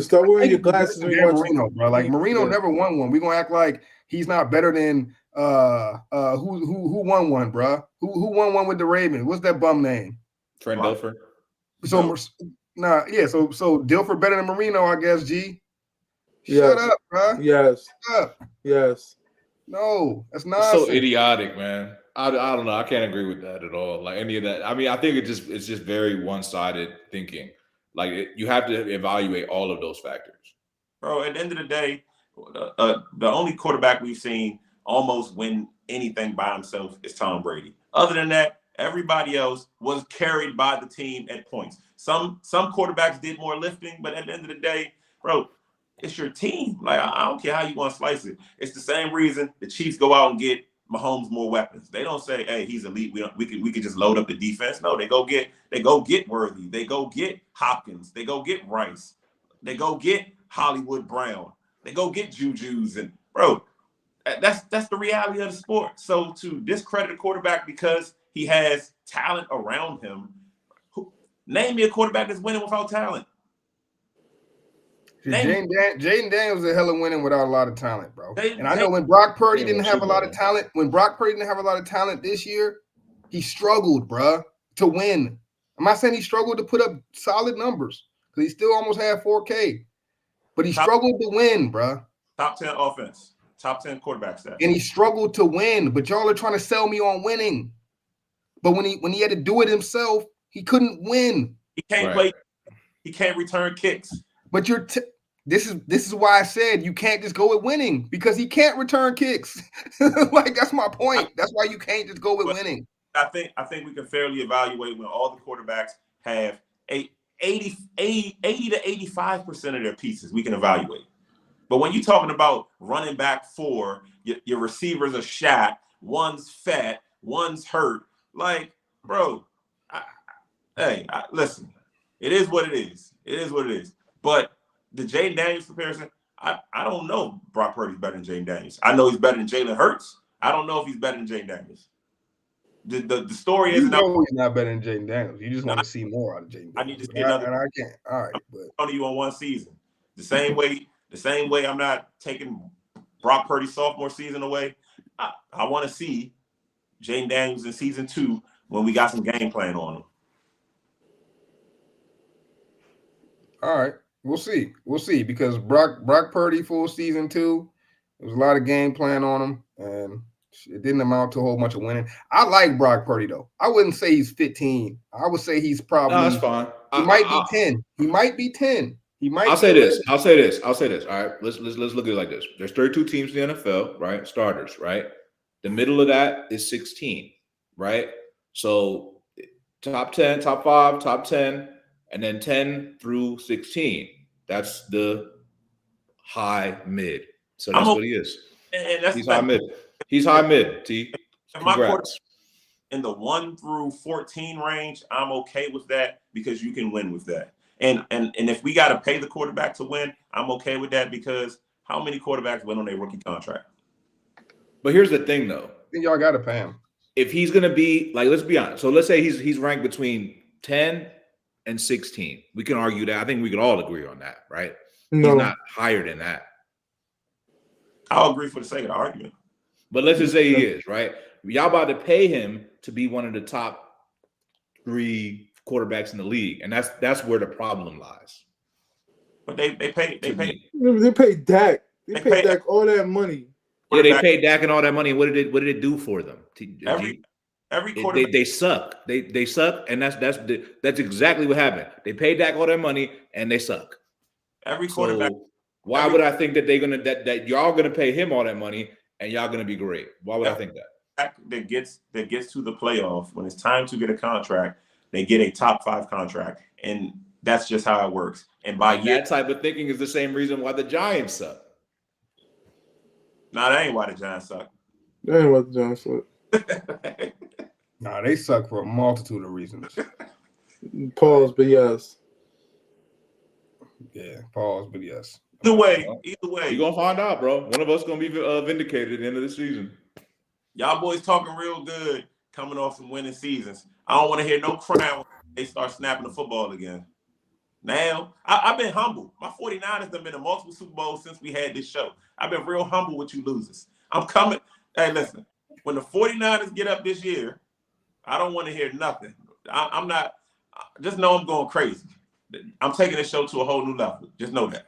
start wearing your glasses when you watch Marino, bro. Like, Marino never won one. We're gonna act like he's not better than who won one, bro? Who won one with the Ravens? What's that bum name? Trent Dilfer. So So Dilfer better than Marino, I guess. G. Shut up, bro. Yes. Shut up. Yes. No, that's nonsense. So idiotic, man. I don't know. I can't agree with that at all. Like any of that. I mean, I think it's just very one-sided thinking. Like you have to evaluate all of those factors. Bro, at the end of the day, the only quarterback we've seen almost win anything by himself is Tom Brady. Other than that, everybody else was carried by the team at points. Some quarterbacks did more lifting, but at the end of the day, bro, it's your team. Like, I don't care how you want to slice it. It's the same reason the Chiefs go out and get Mahomes more weapons. They don't say, "Hey, he's elite. We could just load up the defense." No, they go get Worthy. They go get Hopkins. They go get Rice. They go get Hollywood Brown. They go get Juju's, and bro, that's the reality of the sport. So to discredit a quarterback because he has talent around him, name me a quarterback that's winning without talent. Jaden Daniels is a hell of winning without a lot of talent, bro. And I know when Brock Purdy didn't have a lot of talent, this year, he struggled, bro, to win. I'm not saying he struggled to put up solid numbers because he still almost had 4K, but he struggled to win, bro. Top 10 offense, top 10 quarterback stats. And he struggled to win, but y'all are trying to sell me on winning. But when he had to do it himself, he couldn't win. He can't play. He can't return kicks. But this is why I said you can't just go with winning because he can't return kicks. Like, that's my point. That's why you can't just go with winning. I think we can fairly evaluate when all the quarterbacks have 80 to 85% of their pieces. We can evaluate. But when you're talking about running back 4, your receivers are shot, one's fat, one's hurt. Like, bro, listen. It is what it is. It is what it is. But the Jaden Daniels comparison, I don't know Brock Purdy's better than Jaden Daniels. I know he's better than Jalen Hurts. I don't know if he's better than Jaden Daniels. The story is he's not better than Jaden Daniels. You just want to see more out of Jaden Daniels. I need to see another. And I can't. All right, I'm telling you on one season. The same way I'm not taking Brock Purdy's sophomore season away. I want to see Jaden Daniels in season 2 when we got some game plan on him. All right. We'll see because Brock Purdy full season 2, there was a lot of game plan on him, and it didn't amount to a whole bunch of winning. I like Brock Purdy though. I wouldn't say he's 15. I would say he's probably. No, that's fine. He might be 10. He might be 10. He might. I'll say this. All right, let's look at it like this. There's 32 teams in the NFL, right? Starters, right? The middle of that is 16, right? So top 10, top 5, top 10, and then 10 through 16. That's the high mid. So that's what he is. And that's He's high mid. He's high mid, T. If my quarterback Congrats. in the 1 through 14 range, I'm okay with that because you can win with that. And if we got to pay the quarterback to win, I'm okay with that because how many quarterbacks win on a rookie contract? But here's the thing, though. I think y'all got to pay him. If he's going to be, like, let's be honest. So let's say he's ranked between 10 and 16. We can argue that. I think we could all agree on that, right? No. He's not higher than that. I'll agree for the sake of the argument. But let's just say he is, right? Y'all about to pay him to be one of the top 3 quarterbacks in the league, and that's where the problem lies. But they pay They paid Dak. They paid Dak all that money. Yeah, they paid Dak and all that money. What did it do for them? Every quarterback they suck. They suck, and that's exactly what happened. They paid Dak all that money and they suck. Every quarterback. So why would I think that that y'all gonna pay him all that money and y'all gonna be great? Why would I think that? That gets to the playoffs, when it's time to get a contract, they get a top 5 contract, and that's just how it works. And that type of thinking is the same reason why the Giants suck. Nah, that ain't why the Giants suck. That ain't why the Giants suck. Nah, they suck for a multitude of reasons. Pause, but yes. Yeah, pause, but yes. Either way, you're gonna find out, bro. One of us gonna be vindicated at the end of the season. Y'all boys talking real good, coming off some winning seasons. I don't want to hear no crown when they start snapping the football again. Now, I've been humble. My 49ers have been in multiple Super Bowls since we had this show. I've been real humble with you losers. I'm coming. Hey, listen, when the 49ers get up this year, I don't want to hear nothing. I'm not, just know I'm going crazy. I'm taking this show to a whole new level. Just know that.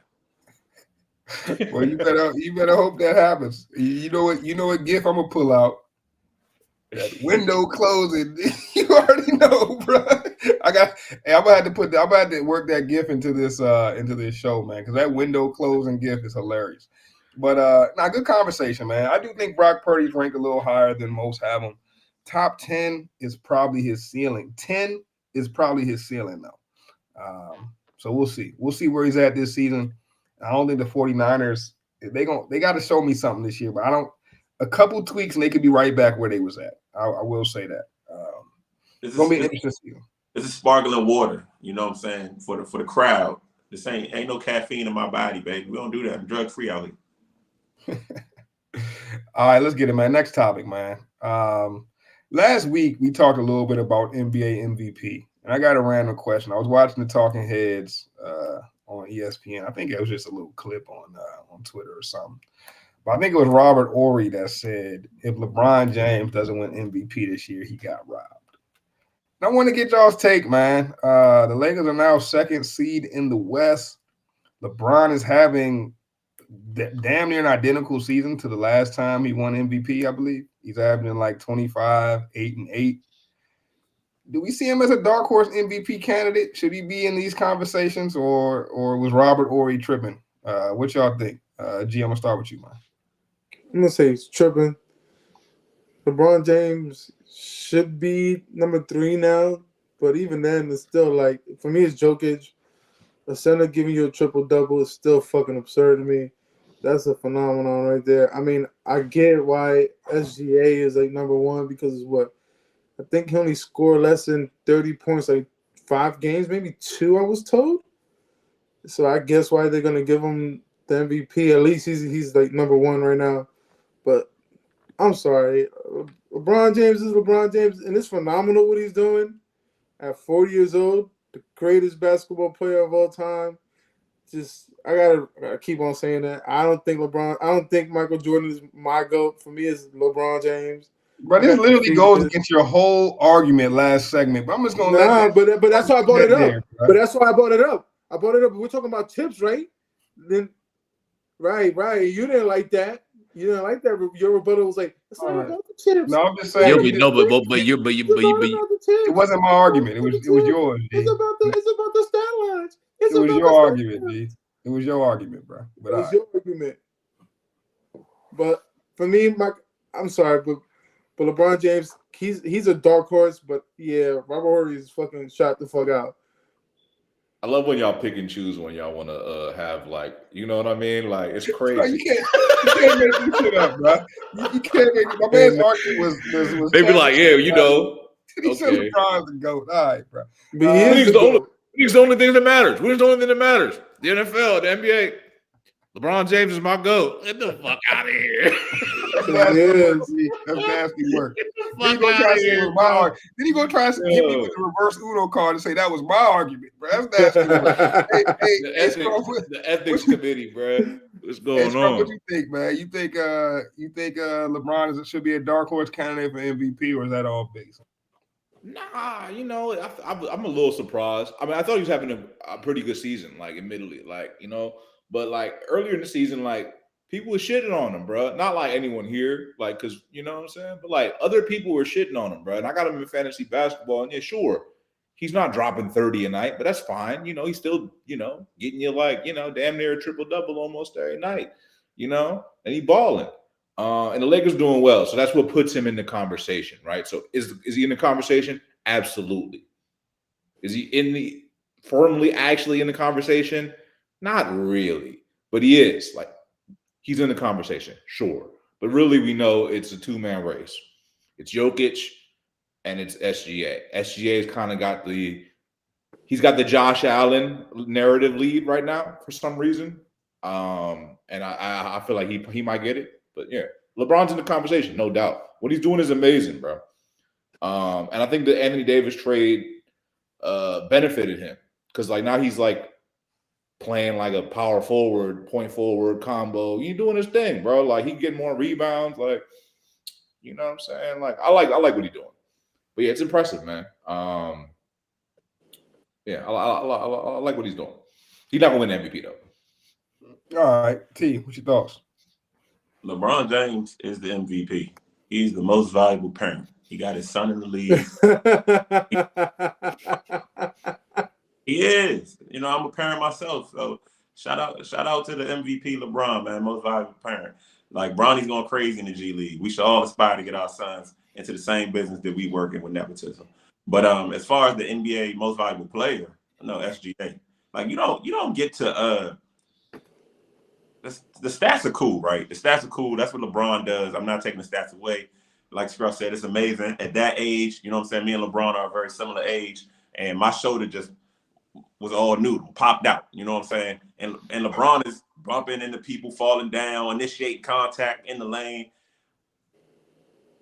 Well, you better hope that happens. You know what GIF I'm gonna pull out. That window closing. You already know, bro. I'm gonna have to work that GIF into this show, man, because that window closing GIF is hilarious. But good conversation, man. I do think Brock Purdy's ranked a little higher than most have him. Top 10 is probably his ceiling. 10 is probably his ceiling, though. So we'll see. We'll see where he's at this season. I don't think the 49ers, they got to show me something this year, but a couple tweaks and they could be right back where they was at. I will say that. It's going to be interesting season. This is sparkling water, you know what I'm saying, for the crowd. This ain't no caffeine in my body, baby. We don't do that. I'm drug-free out here. All right, let's get it, man. Next topic, man. Last week, we talked a little bit about NBA MVP, and I got a random question. I was watching the Talking Heads on ESPN. I think it was just a little clip on Twitter or something. But I think it was Robert Horry that said, if LeBron James doesn't win MVP this year, he got robbed. And I want to get y'all's take, man. The Lakers are now 2nd seed in the West. LeBron is having damn near an identical season to the last time he won MVP, I believe. He's averaging like 25, 8 and 8. Do we see him as a dark horse MVP candidate? Should he be in these conversations, or was Robert Horry tripping? What y'all think? G, I'm gonna start with you, man. I'm gonna say he's tripping. LeBron James should be number 3 now, but even then, it's still like, for me, it's Jokic. A center giving you a triple-double is still fucking absurd to me. That's a phenomenon right there. I mean, I get why SGA is like number 1 because I think he only scored less than 30 points, like 5 games, maybe 2, I was told. So I guess why they're going to give him the MVP. At least he's like number 1 right now. But I'm sorry. LeBron James is LeBron James, and it's phenomenal what he's doing at 40 years old, the greatest basketball player of all time. I gotta keep on saying that. I don't think Michael Jordan is my GOAT. For me, it's LeBron James. But this literally goes against your whole argument last segment. But I'm just gonna but that's why I brought it up. But that's why I brought it up. We're talking about tips, right? Then, right. You didn't like that. You didn't like that. Your rebuttal was like, it's not about the tips. No, I'm just saying. It wasn't my argument. It was yours. It's about the stat lines. It was your argument, G. It was your argument, bro. But it was your argument. But for me, I'm sorry, but LeBron James he's a dark horse, but yeah, Robert Horry is fucking shot the fuck out. I love when y'all pick and choose when y'all want to have like, you know what I mean? Like it's Bro, crazy. you can't make this shit up, bro. You can't make my man's argument was They be like, yeah, you know, he said okay. LeBron's the GOAT. All right, bro. But he is He's the only thing that matters. Who's the only thing that matters? The NFL, the NBA. LeBron James is my GOAT. Get the fuck out of here. That's nasty work. Then he gonna try to say it was my argument. Then he gonna try to give me with the reverse Uno card and say that was my argument, bro. That's nasty work. The ethics committee, bro. What's going on? What you think, man? You think LeBron should be a dark horse candidate for MVP, or is that all base? Nah, you know, I'm a little surprised. I mean, I thought he was having a pretty good season, like admittedly, like, you know, but like earlier in the season, like people were shitting on him, bro. Not like anyone here, like, cause you know what I'm saying, but like other people were shitting on him, bro. And I got him in fantasy basketball, and yeah, sure, he's not dropping 30 a night, but that's fine. You know, he's still, you know, getting you like, you know, damn near a triple double almost every night, you know, and he balling. And the Lakers doing well, so that's what puts him in the conversation, right? So is he in the conversation? Absolutely. Is he formally actually in the conversation? Not really, but he is. Like, he's in the conversation, sure. But really, we know it's a two-man race. It's Jokic and it's SGA. SGA's kind of got he's got the Josh Allen narrative lead right now for some reason. And I feel like he might get it. But yeah, LeBron's in the conversation, no doubt. What he's doing is amazing, bro. And I think the Anthony Davis trade benefited him because like now he's like playing like a power forward, point forward combo. He's doing his thing, bro. Like he getting more rebounds. Like, you know what I'm saying? Like I like what he's doing. But yeah, it's impressive, man. Yeah, I like what he's doing. He's not gonna win MVP though. All right, T, what's your thoughts? LeBron James is the MVP. He's the most valuable parent. He got his son in the league. He is. You know, I'm a parent myself. So shout out to the MVP LeBron, man, most valuable parent. Like Bronny's going crazy in the G League. We should all aspire to get our sons into the same business that we work in with nepotism. But as far as the NBA most valuable player, no, SGA. Like you don't get to the stats are cool, right? The stats are cool. That's what LeBron does. I'm not taking the stats away. Like Scruff said, it's amazing. At that age, you know what I'm saying? Me and LeBron are a very similar age. And my shoulder just was all noodle, popped out. You know what I'm saying? And LeBron is bumping into people, falling down, initiate contact in the lane.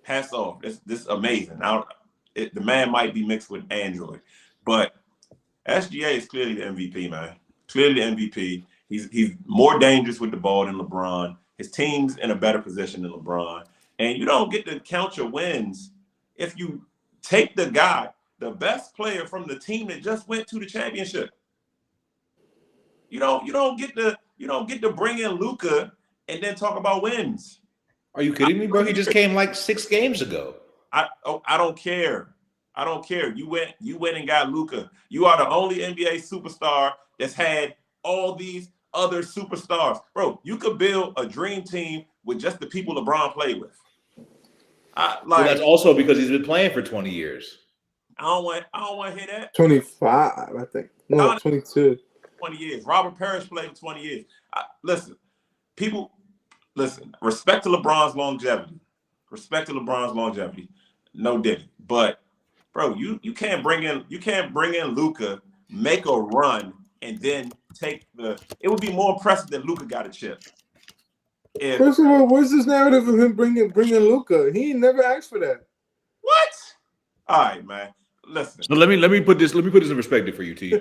Hats off. This is amazing. Now, the man might be mixed with Android. But SGA is clearly the MVP, man. Clearly the MVP. He's more dangerous with the ball than LeBron. His team's in a better position than LeBron. And you don't get to count your wins if you take the guy, the best player from the team that just went to the championship. You don't get to bring in Luka and then talk about wins. Are you kidding me, bro? He just came like 6 games ago. I don't care. I don't care. You went and got Luka. You are the only NBA superstar that's had all these other superstars. Bro, you could build a dream team with just the people LeBron played with. So that's also because he's been playing for 20 years. I don't want to hear that. 25, I think. No, 22. 20 years. Robert Parrish played for 20 years. Listen. Respect to LeBron's longevity. No diddy. But bro, you can't bring in Luka, make a run, and then take it would be more impressive that Luka got a chip. First of all, where's this narrative of him bringing Luka? He never asked for that. What? All right, man. Listen. So let me put this in perspective for you, T.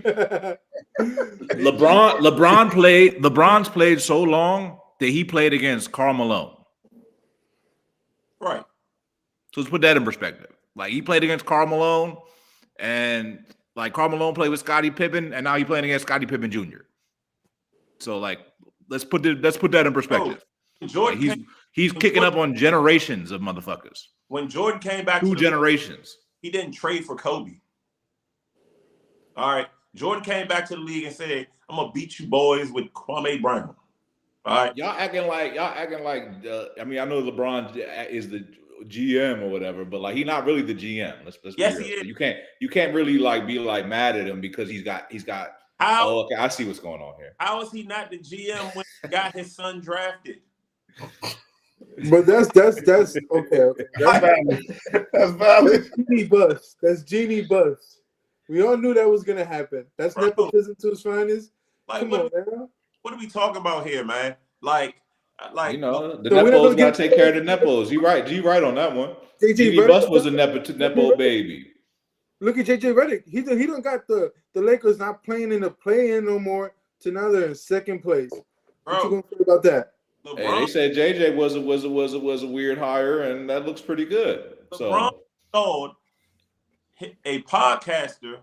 LeBron's played so long that he played against Karl Malone. Right. So let's put that in perspective. Like he played against Karl Malone, and like Karl Malone played with Scottie Pippen, and now he's playing against Scottie Pippen Jr. So like let's put that in perspective. Jordan he's kicking up on generations of motherfuckers. When Jordan came back, 2 generations. He didn't trade for Kobe. All right. Jordan came back to the league and said, I'm gonna beat you boys with Kwame Brown. All right. Y'all acting like I mean, I know LeBron is GM or whatever, but like he's not really the GM. Let's Yes, be he real. is. You can't really like be like mad at him because he's got. How? Oh, okay, I see what's going on here. How is he not the GM when he got his son drafted? But that's okay. That's valid. That's valid. That's Genie Bus. That's Genie Bus. We all knew that was gonna happen. That's Bro. nepotism to its finest. Like, Come on, man. what are we talking about here, man? Like You know, the So we're not nepos gonna gotta get- take care of the nepos. You right on that one. JJ Genie Redick- Bus was a nepo baby. Look at JJ Redick. He done got the Lakers not playing in the play-in no more. To now they're in second place. What you bro, gonna say about that? Hey, they LeBron, said JJ was a weird hire, and that looks pretty good. LeBron So installed a podcaster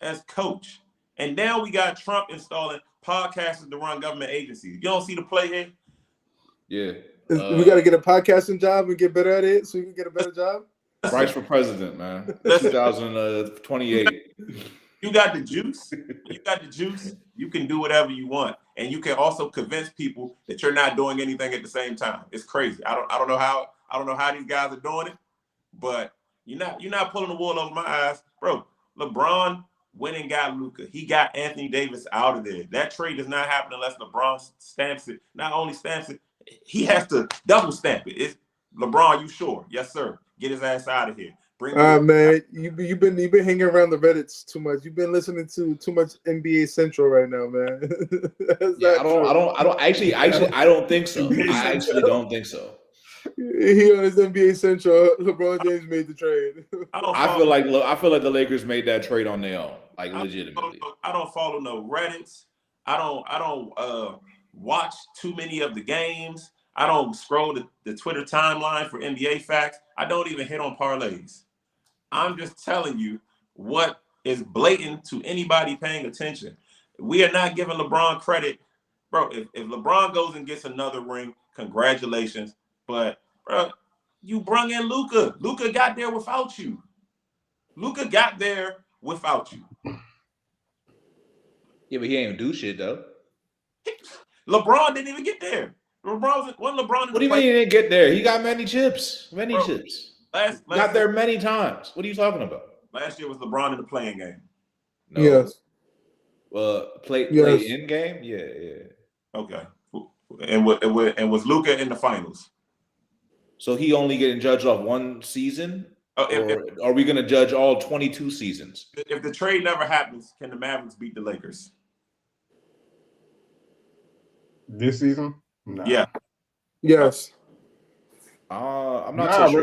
as coach, and now we got Trump installing podcasters to run government agencies. You don't see the play here? yeah, We got to get a podcasting job and get better at it, so we can get a better job. Bryce for president, man. Listen. 2028. You got the juice. You got the juice. You can do whatever you want, and you can also convince people that you're not doing anything at the same time. It's crazy. I don't know how these guys are doing it, but you're not pulling the wool over my eyes, bro. LeBron went and got Luka. He got Anthony Davis out of there. That trade does not happen unless LeBron stamps it. Not only stamps it, he has to double stamp it. It's LeBron. You sure? Yes, sir. Get his ass out of here. Bring Man, you've been hanging around the Reddits too much. You've been listening to too much NBA Central right now, man. Yeah, I don't think so. I actually don't think so. He on his NBA Central. LeBron James made the trade. I feel like the Lakers made that trade on their own, like legitimately. I don't follow no Reddits. I don't watch too many of the games. I don't scroll the Twitter timeline for NBA facts. I don't even hit on parlays. I'm just telling you what is blatant to anybody paying attention. We are not giving LeBron credit. Bro, if LeBron goes and gets another ring, congratulations. But, bro, you brung in Luka. Luka got there without you. Luka got there without you. Yeah, but he ain't do shit though. LeBron didn't even get there. LeBron. What do you mean he didn't get there? He got many chips. Many chips. Last Got there many times. What are you talking about? Last year was LeBron in the playing game. No. Yes. Play Yes. in game? Yeah. Okay. And was Luka in the finals? So he only getting judged off one season? Or are we gonna judge all 22 seasons? If the trade never happens, can the Mavericks beat the Lakers? This season? Nah. Yeah. Yes. I'm not Nah, so bro, sure.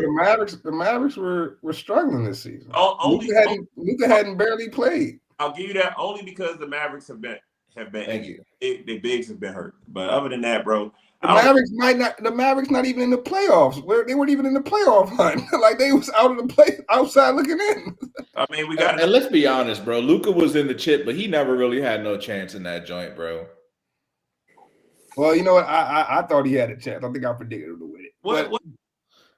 the Mavericks were struggling this season. Luka hadn't barely played. I'll give you that only because the Mavericks have been Thank you. The bigs have been hurt. But other than that, bro, The Mavericks not even in the playoffs. Where they weren't even in the playoff hunt. Like they was out of the play outside looking in. I mean, we got and let's be honest, bro. Luka was in the chip, but he never really had no chance in that joint, bro. Well, you know what? I thought he had a chance. I think I predicted him to win it.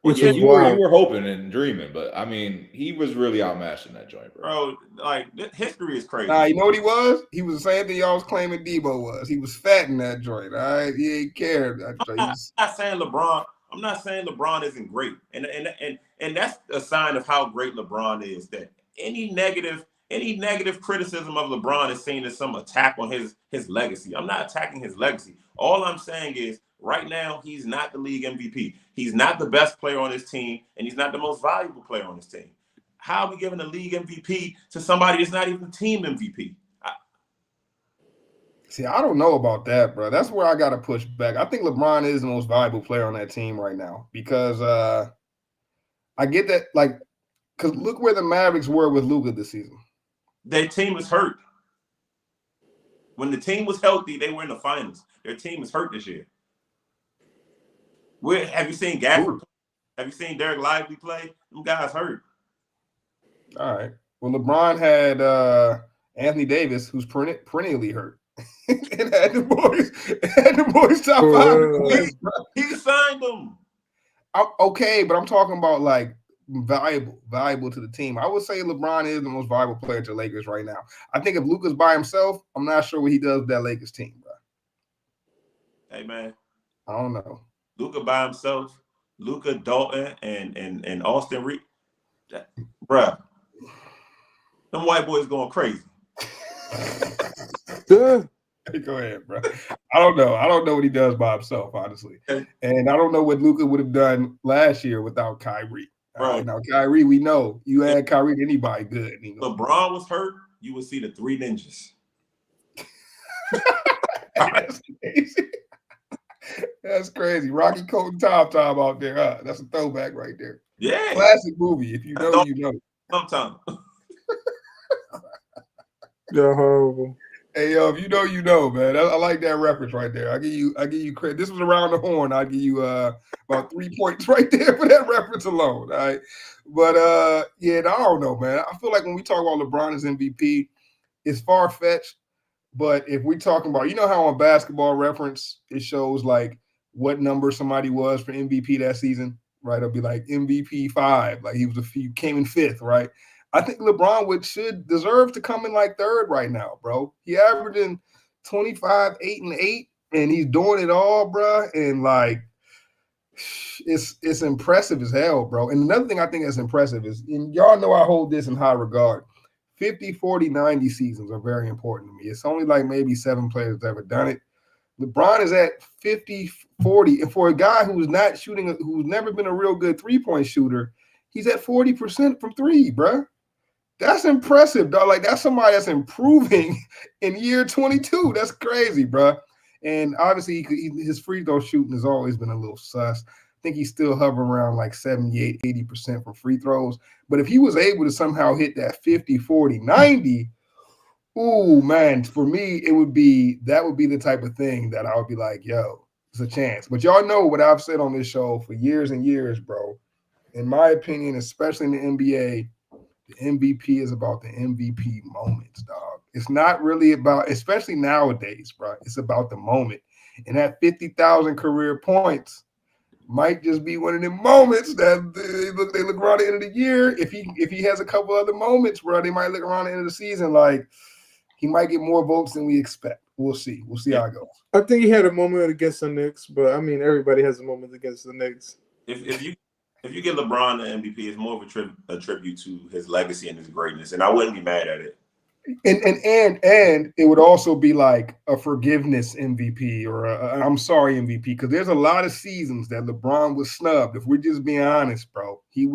You were hoping and dreaming, but I mean, he was really outmatched in that joint, bro. Bro, like history is crazy. Nah, you know what he was? He was the same thing y'all was claiming Deebo was. He was fat in that joint. All right, he ain't cared. I'm not saying LeBron. I'm not saying LeBron isn't great, and that's a sign of how great LeBron is. That any negative criticism of LeBron is seen as some attack on his legacy. I'm not attacking his legacy. All I'm saying is right now he's not the league MVP. He's not the best player on his team, and he's not the most valuable player on his team. How are we giving the league MVP to somebody that's not even the team MVP? See, I don't know about that, bro. That's where I got to push back. I think LeBron is the most valuable player on that team right now because I get that, like, because look where the Mavericks were with Luka this season. Their team was hurt. When the team was healthy, they were in the finals. Their team is hurt this year. Have you seen Gafford? Have you seen Derek Lively play? Them guys hurt. All right. Well, LeBron had Anthony Davis, who's perennially hurt. And had the boys top five. He signed them. Okay, but I'm talking about like valuable to the team. I would say LeBron is the most valuable player to the Lakers right now. I think if Luka's by himself, I'm not sure what he does with that Lakers team, bro. Hey man, I don't know. Luka by himself Luka, Dalton, and Austin Reed. Bruh, them white boys going crazy. Good. Go ahead, bro. I don't know. I don't know what he does by himself, honestly. And I don't know what Luka would have done last year without Kyrie. Bro. Now, Kyrie, we know you add Kyrie to anybody good. If LeBron was hurt, you would see the three ninjas. That's crazy. That's crazy. Rocky Coat and Top out there. Huh? That's a throwback right there. Yeah. Classic movie. If you know, you know. Sometime. You're horrible. Hey, yo, if you know, you know, man. I like that reference right there. I give you credit. This was around the horn. I'll give you about 3 points right there for that reference alone. All right. But yeah, I don't know, man. I feel like when we talk about LeBron as MVP, it's far-fetched. But if we're talking about, you know how on Basketball Reference, it shows like what number somebody was for MVP that season, right? It'll be like MVP 5, like he came in 5th, right? I think LeBron should deserve to come in like 3rd right now, bro. He averaging 25, 8, and 8, and he's doing it all, bro. And like, it's impressive as hell, bro. And another thing I think that's impressive is, and y'all know I hold this in high regard, 50, 40, 90 seasons are very important to me. It's only like maybe 7 players have ever done it. LeBron is at 50, 40. And for a guy who's not shooting, who's never been a real good three-point shooter, he's at 40% from 3, bro. That's impressive, dog. Like, that's somebody that's improving in year 22. That's crazy, bro. And obviously, his free throw shooting has always been a little sus. I think he's still hovering around like 78, 80% from free throws. But if he was able to somehow hit that 50, 40, 90, ooh, man, for me, that would be the type of thing that I would be like, yo, it's a chance. But y'all know what I've said on this show for years and years, bro. In my opinion, especially in the NBA, the MVP is about the MVP moments, dog. It's not really about, especially nowadays, bro. It's about the moment. And that 50,000 career points might just be one of them moments that they look around the end of the year. If he has a couple other moments, bro, they might look around the end of the season like he might get more votes than we expect. We'll see. We'll see how it goes. I think he had a moment against the Knicks, but I mean, everybody has a moment against the Knicks. If you get LeBron the MVP, it's more of a tribute to his legacy and his greatness, and I wouldn't be mad at it. And it would also be like a forgiveness MVP or I'm sorry MVP, because there's a lot of seasons that LeBron was snubbed. If we're just being honest, bro, he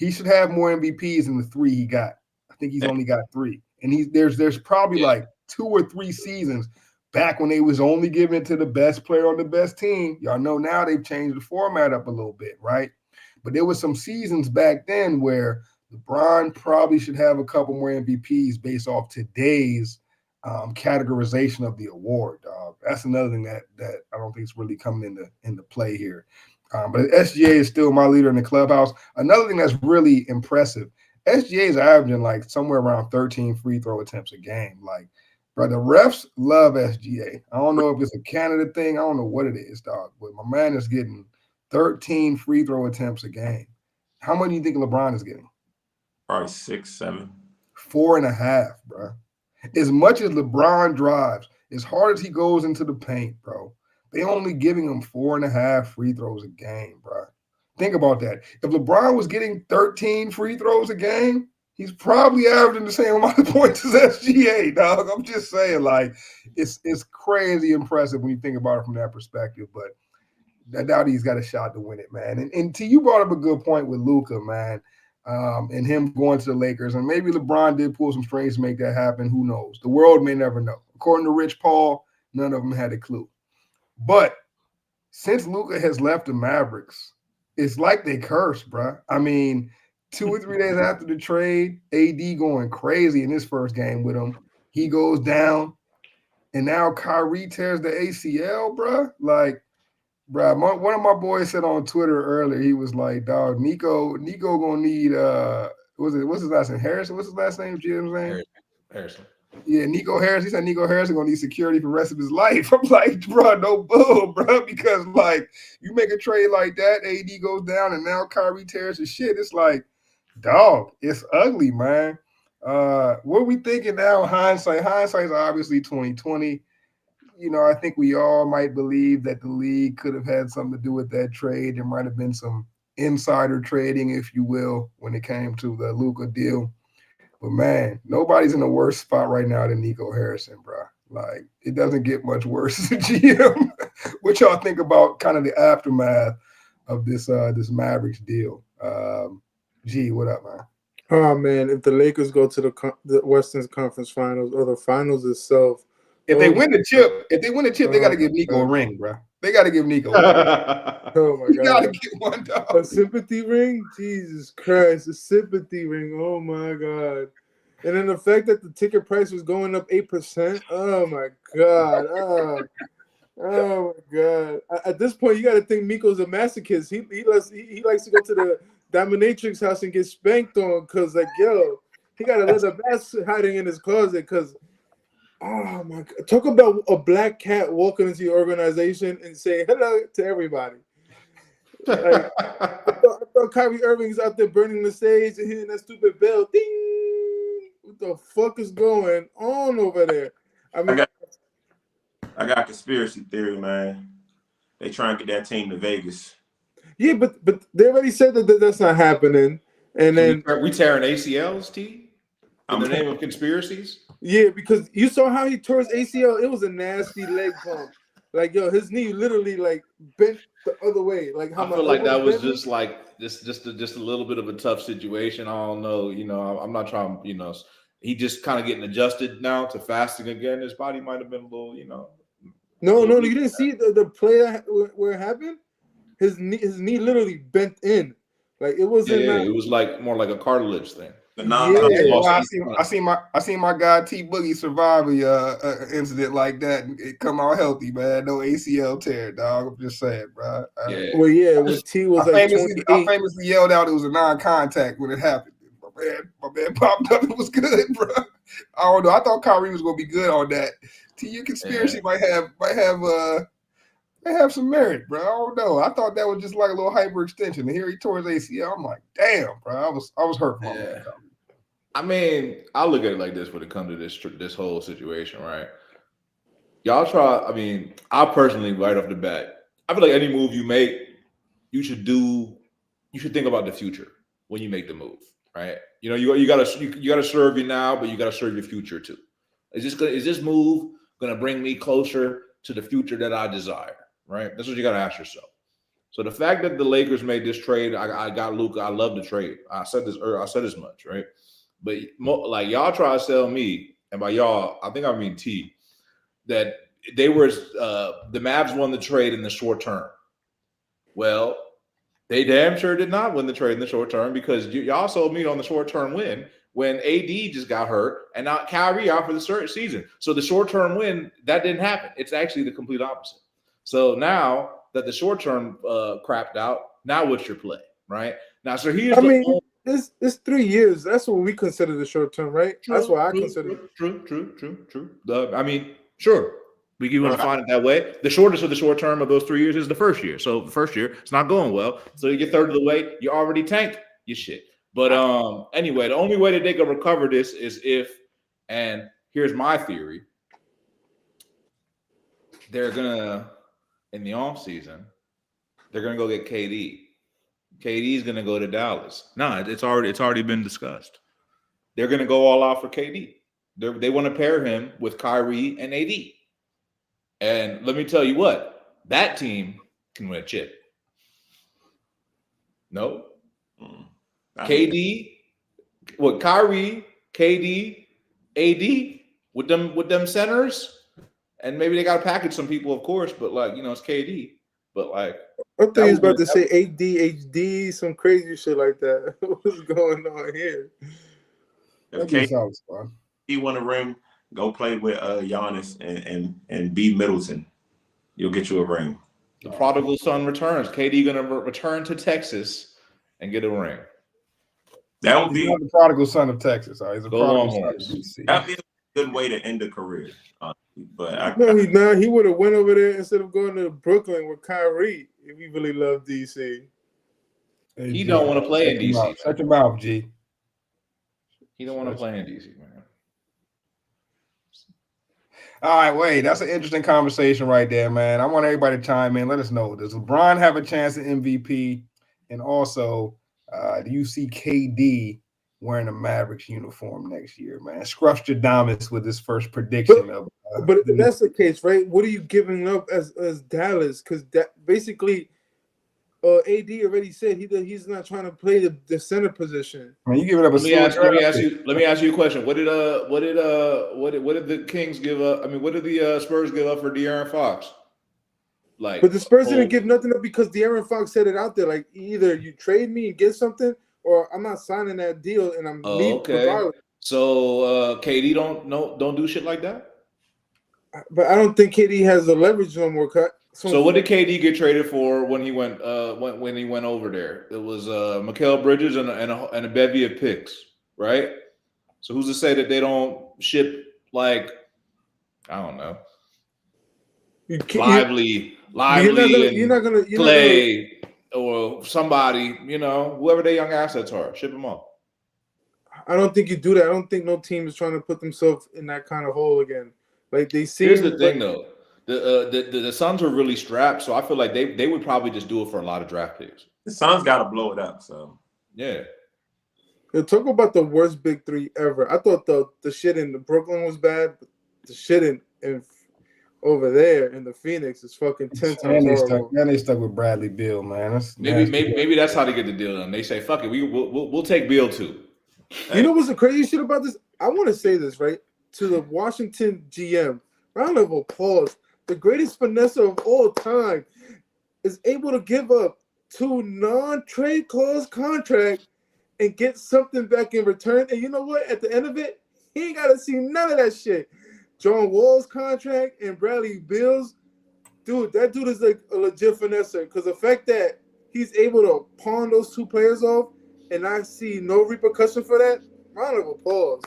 should have more MVPs than the 3 he got. I think he's only got 3, and there's probably like 2 or 3 seasons back when they was only giving it to the best player on the best team. Y'all know now they've changed the format up a little bit, right? But there was some seasons back then where LeBron probably should have a couple more MVPs based off today's categorization of the award, dog. That's another thing that I don't think is really coming into play here. But SGA is still my leader in the clubhouse. Another thing that's really impressive, SGA is averaging like somewhere around 13 free throw attempts a game. Like, bro, the refs love SGA. I don't know if it's a Canada thing. I don't know what it is, dog. But my man is getting 13 free throw attempts a game. How many do you think LeBron is getting? Probably 6, 7. 4.5, bro. As much as LeBron drives, as hard as he goes into the paint, bro, they only giving him 4.5 free throws a game, bro. Think about that. If LeBron was getting 13 free throws a game, he's probably averaging the same amount of points as SGA, dog. I'm just saying, like, it's crazy impressive when you think about it from that perspective, but I doubt he's got a shot to win it, man. And T, you brought up a good point with Luka, man, and him going to the Lakers. And maybe LeBron did pull some strings to make that happen. Who knows? The world may never know. According to Rich Paul, none of them had a clue. But since Luka has left the Mavericks, it's like they cursed, bro. I mean, 2 or 3 days after the trade, AD going crazy in his first game with him. He goes down, and now Kyrie tears the ACL, bro. Like, bro, one of my boys said on Twitter earlier, he was like, dog, Nico gonna need what's his last name? Harrison? What's his last name? You know what I'm saying? Harrison. Yeah, Nico Harris. He said Nico Harrison gonna need security for the rest of his life. I'm like, bro, no bull, bro, because like you make a trade like that, AD goes down, and now Kyrie tears his shit. It's like, dog, it's ugly, man. What are we thinking now? Hindsight's obviously 2020. I think we all might believe that the league could have had something to do with that trade. There might have been some insider trading, if you will, when it came to the Luka deal. But man, nobody's in a worse spot right now than Nico Harrison, bro. Like, it doesn't get much worse as a GM. What y'all think about kind of the aftermath of this Mavericks deal? G, what up, man? Oh man, if the Lakers go to the Western Conference Finals or the Finals itself, if they win the chip, they got to give Nico a ring, bro. They got to give Nico a ring. Oh my You got to God, get one, dog. a sympathy ring? Jesus Christ, a sympathy ring! Oh my God. And then the fact that the ticket price was going up 8%. Oh my God. Oh my God. At this point, you got to think Miko's a masochist. He likes to go to the dominatrix house and get spanked on because, like, yo, he got a leather mask hiding in his closet because, oh my God. Talk about a black cat walking into your organization and saying hello to everybody. Like, I thought Kyrie Irving's out there burning the stage and hitting that stupid bell. Ding! What the fuck is going on over there? I mean, I got a conspiracy theory, man. They try and get that team to Vegas. yeah, but they already said that that's not happening. And then we tearing ACLs, T, in the name of conspiracies. Yeah, because you saw how he tore his ACL. It was a nasty leg bump. Like, yo, his knee literally like bent the other way. Like, how I feel like that was just like just a little bit of a tough situation. I don't know. I'm not trying. He just kind of getting adjusted now to fasting again. His body might have been a little. No, you didn't see the play where it happened. His knee literally bent in. Like, it wasn't. Yeah, it was like more like a cartilage thing. I seen my guy T Boogie survive a incident like that and it come out healthy, man. No ACL tear, dog. I'm just saying, bro. Well, yeah, when T was I famously yelled out it was a non-contact when it happened. My man popped up. It was good, bro. I don't know. I thought Kyrie was gonna be good on that. T, your conspiracy might have some merit, bro. I don't know. I thought that was just like a little hyperextension. And here he tore his ACL. I'm like, damn, bro. I was hurt. I mean, I look at it like this when it comes to this whole situation, right? Y'all try. I mean, I personally, right off the bat, I feel like any move you make, you should think about the future when you make the move, right? You gotta serve you now, but you gotta serve your future too. Is this move gonna bring me closer to the future that I desire? Right? That's what you gotta ask yourself. So the fact that the Lakers made this trade, I got Luka. I love the trade. I said as much, right? But like, y'all try to sell me, and by y'all, I think I mean T, that they were the Mavs won the trade in the short term. Well, they damn sure did not win the trade in the short term because y'all sold me on the short term win when AD just got hurt and not Kyrie out for the season. So the short term win, that didn't happen. It's actually the complete opposite. So now that the short term crapped out, now what's your play, right? Now, so here's it's 3 years. That's what we consider the short term, right? That's what I consider. True. I mean, sure. We want to find it that way. The shortest of the short term of those 3 years is the first year. So the first year, it's not going well. So you get third of the way, you already tanked your shit. But anyway, the only way that they can recover this is if, and here's my theory, they're gonna, in the offseason, they're gonna go get KD. KD's gonna go to Dallas. No, it's already been discussed. They're gonna go all out for KD. They want to pair him with Kyrie and AD. And let me tell you what, that team can win a chip. No. KD, Kyrie, KD, AD with them centers, and maybe they got to package some people, of course, but like, it's KD. But like, I thought he was about to say ADHD, some crazy shit like that. What's going on here? If KD won a ring, go play with Giannis and B. Middleton. You'll get you a ring. The prodigal son returns. KD gonna return to Texas and get a ring. That would be the prodigal son of Texas. He's a prodigal son of DC. That'd be a good way to end a career. But he would have went over there instead of going to Brooklyn with Kyrie if he really loved DC. Hey, he don't want to play in DC. Shut your mouth, G. He don't want to play in DC, man. All right, wait. That's an interesting conversation right there, man. I want everybody to chime in. Let us know. Does LeBron have a chance at MVP? And also, do you see KD wearing a Mavericks uniform next year, man? Scruffstradamus with his first prediction of. But if that's the case, right? What are you giving up as Dallas? Because that basically, AD already said he's not trying to play the center position. I mean, you giving up a. Let me ask you a question. What did the Kings give up? I mean, what did the Spurs give up for De'Aaron Fox? Like, but the Spurs didn't give nothing up because De'Aaron Fox said it out there. Like, either you trade me and get something, or I'm not signing that deal and I'm leaving. Okay. So KD don't do shit like that. But I don't think KD has the leverage no more. So what did KD get traded for when he went over there? It was Mikal Bridges and a bevy of picks, right? So who's to say that they don't ship, like, I don't know, Lively, you're not gonna Clay or somebody, whoever their young assets are, ship them off. I don't think you do that. I don't think no team is trying to put themselves in that kind of hole again. Like, they seem. Here's the thing, though. The Suns are really strapped, so I feel like they would probably just do it for a lot of draft picks. The Suns got to blow it up, so. Yeah. Talk about the worst big three ever. I thought the shit in Brooklyn was bad, but the shit in over there in the Phoenix is fucking 10 times horrible. They stuck with Bradley Beal, man. Maybe that's how they get the deal done. They say, "Fuck it, we'll take Beal too." You know what's the crazy shit about this? I want to say this, right? To the Washington GM, round of applause. The greatest finesse of all time is able to give up 2 non-trade clause contracts and get something back in return. And you know what? At the end of it, he ain't got to see none of that shit. John Wall's contract and Bradley Beal's, dude, that dude is like a legit finesse. Because the fact that he's able to pawn those 2 players off and I see no repercussion for that, round of applause.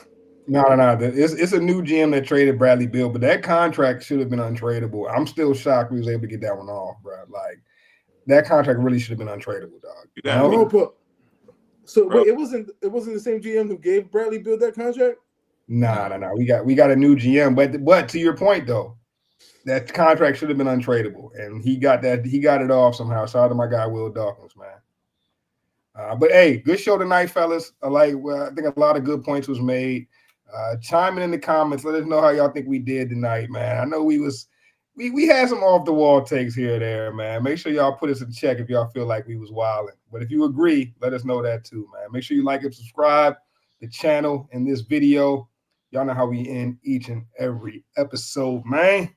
No. It's a new GM that traded Bradley Beal, but that contract should have been untradeable. I'm still shocked we was able to get that one off, bro. Like, that contract really should have been untradeable, dog. Wait, it wasn't the same GM who gave Bradley Beal that contract? No. We got a new GM, but to your point though, that contract should have been untradeable, and he got it off somehow. Shout out to my guy Will Dawkins, man. But hey, good show tonight, fellas. I think a lot of good points was made. Chime in the comments. Let us know how y'all think we did tonight, man. I know we had some off the wall takes here or there, man. Make sure y'all put us in check if y'all feel like we was wilding. But if you agree, let us know that too, man. Make sure you like and subscribe the channel and this video. Y'all know how we end each and every episode, man.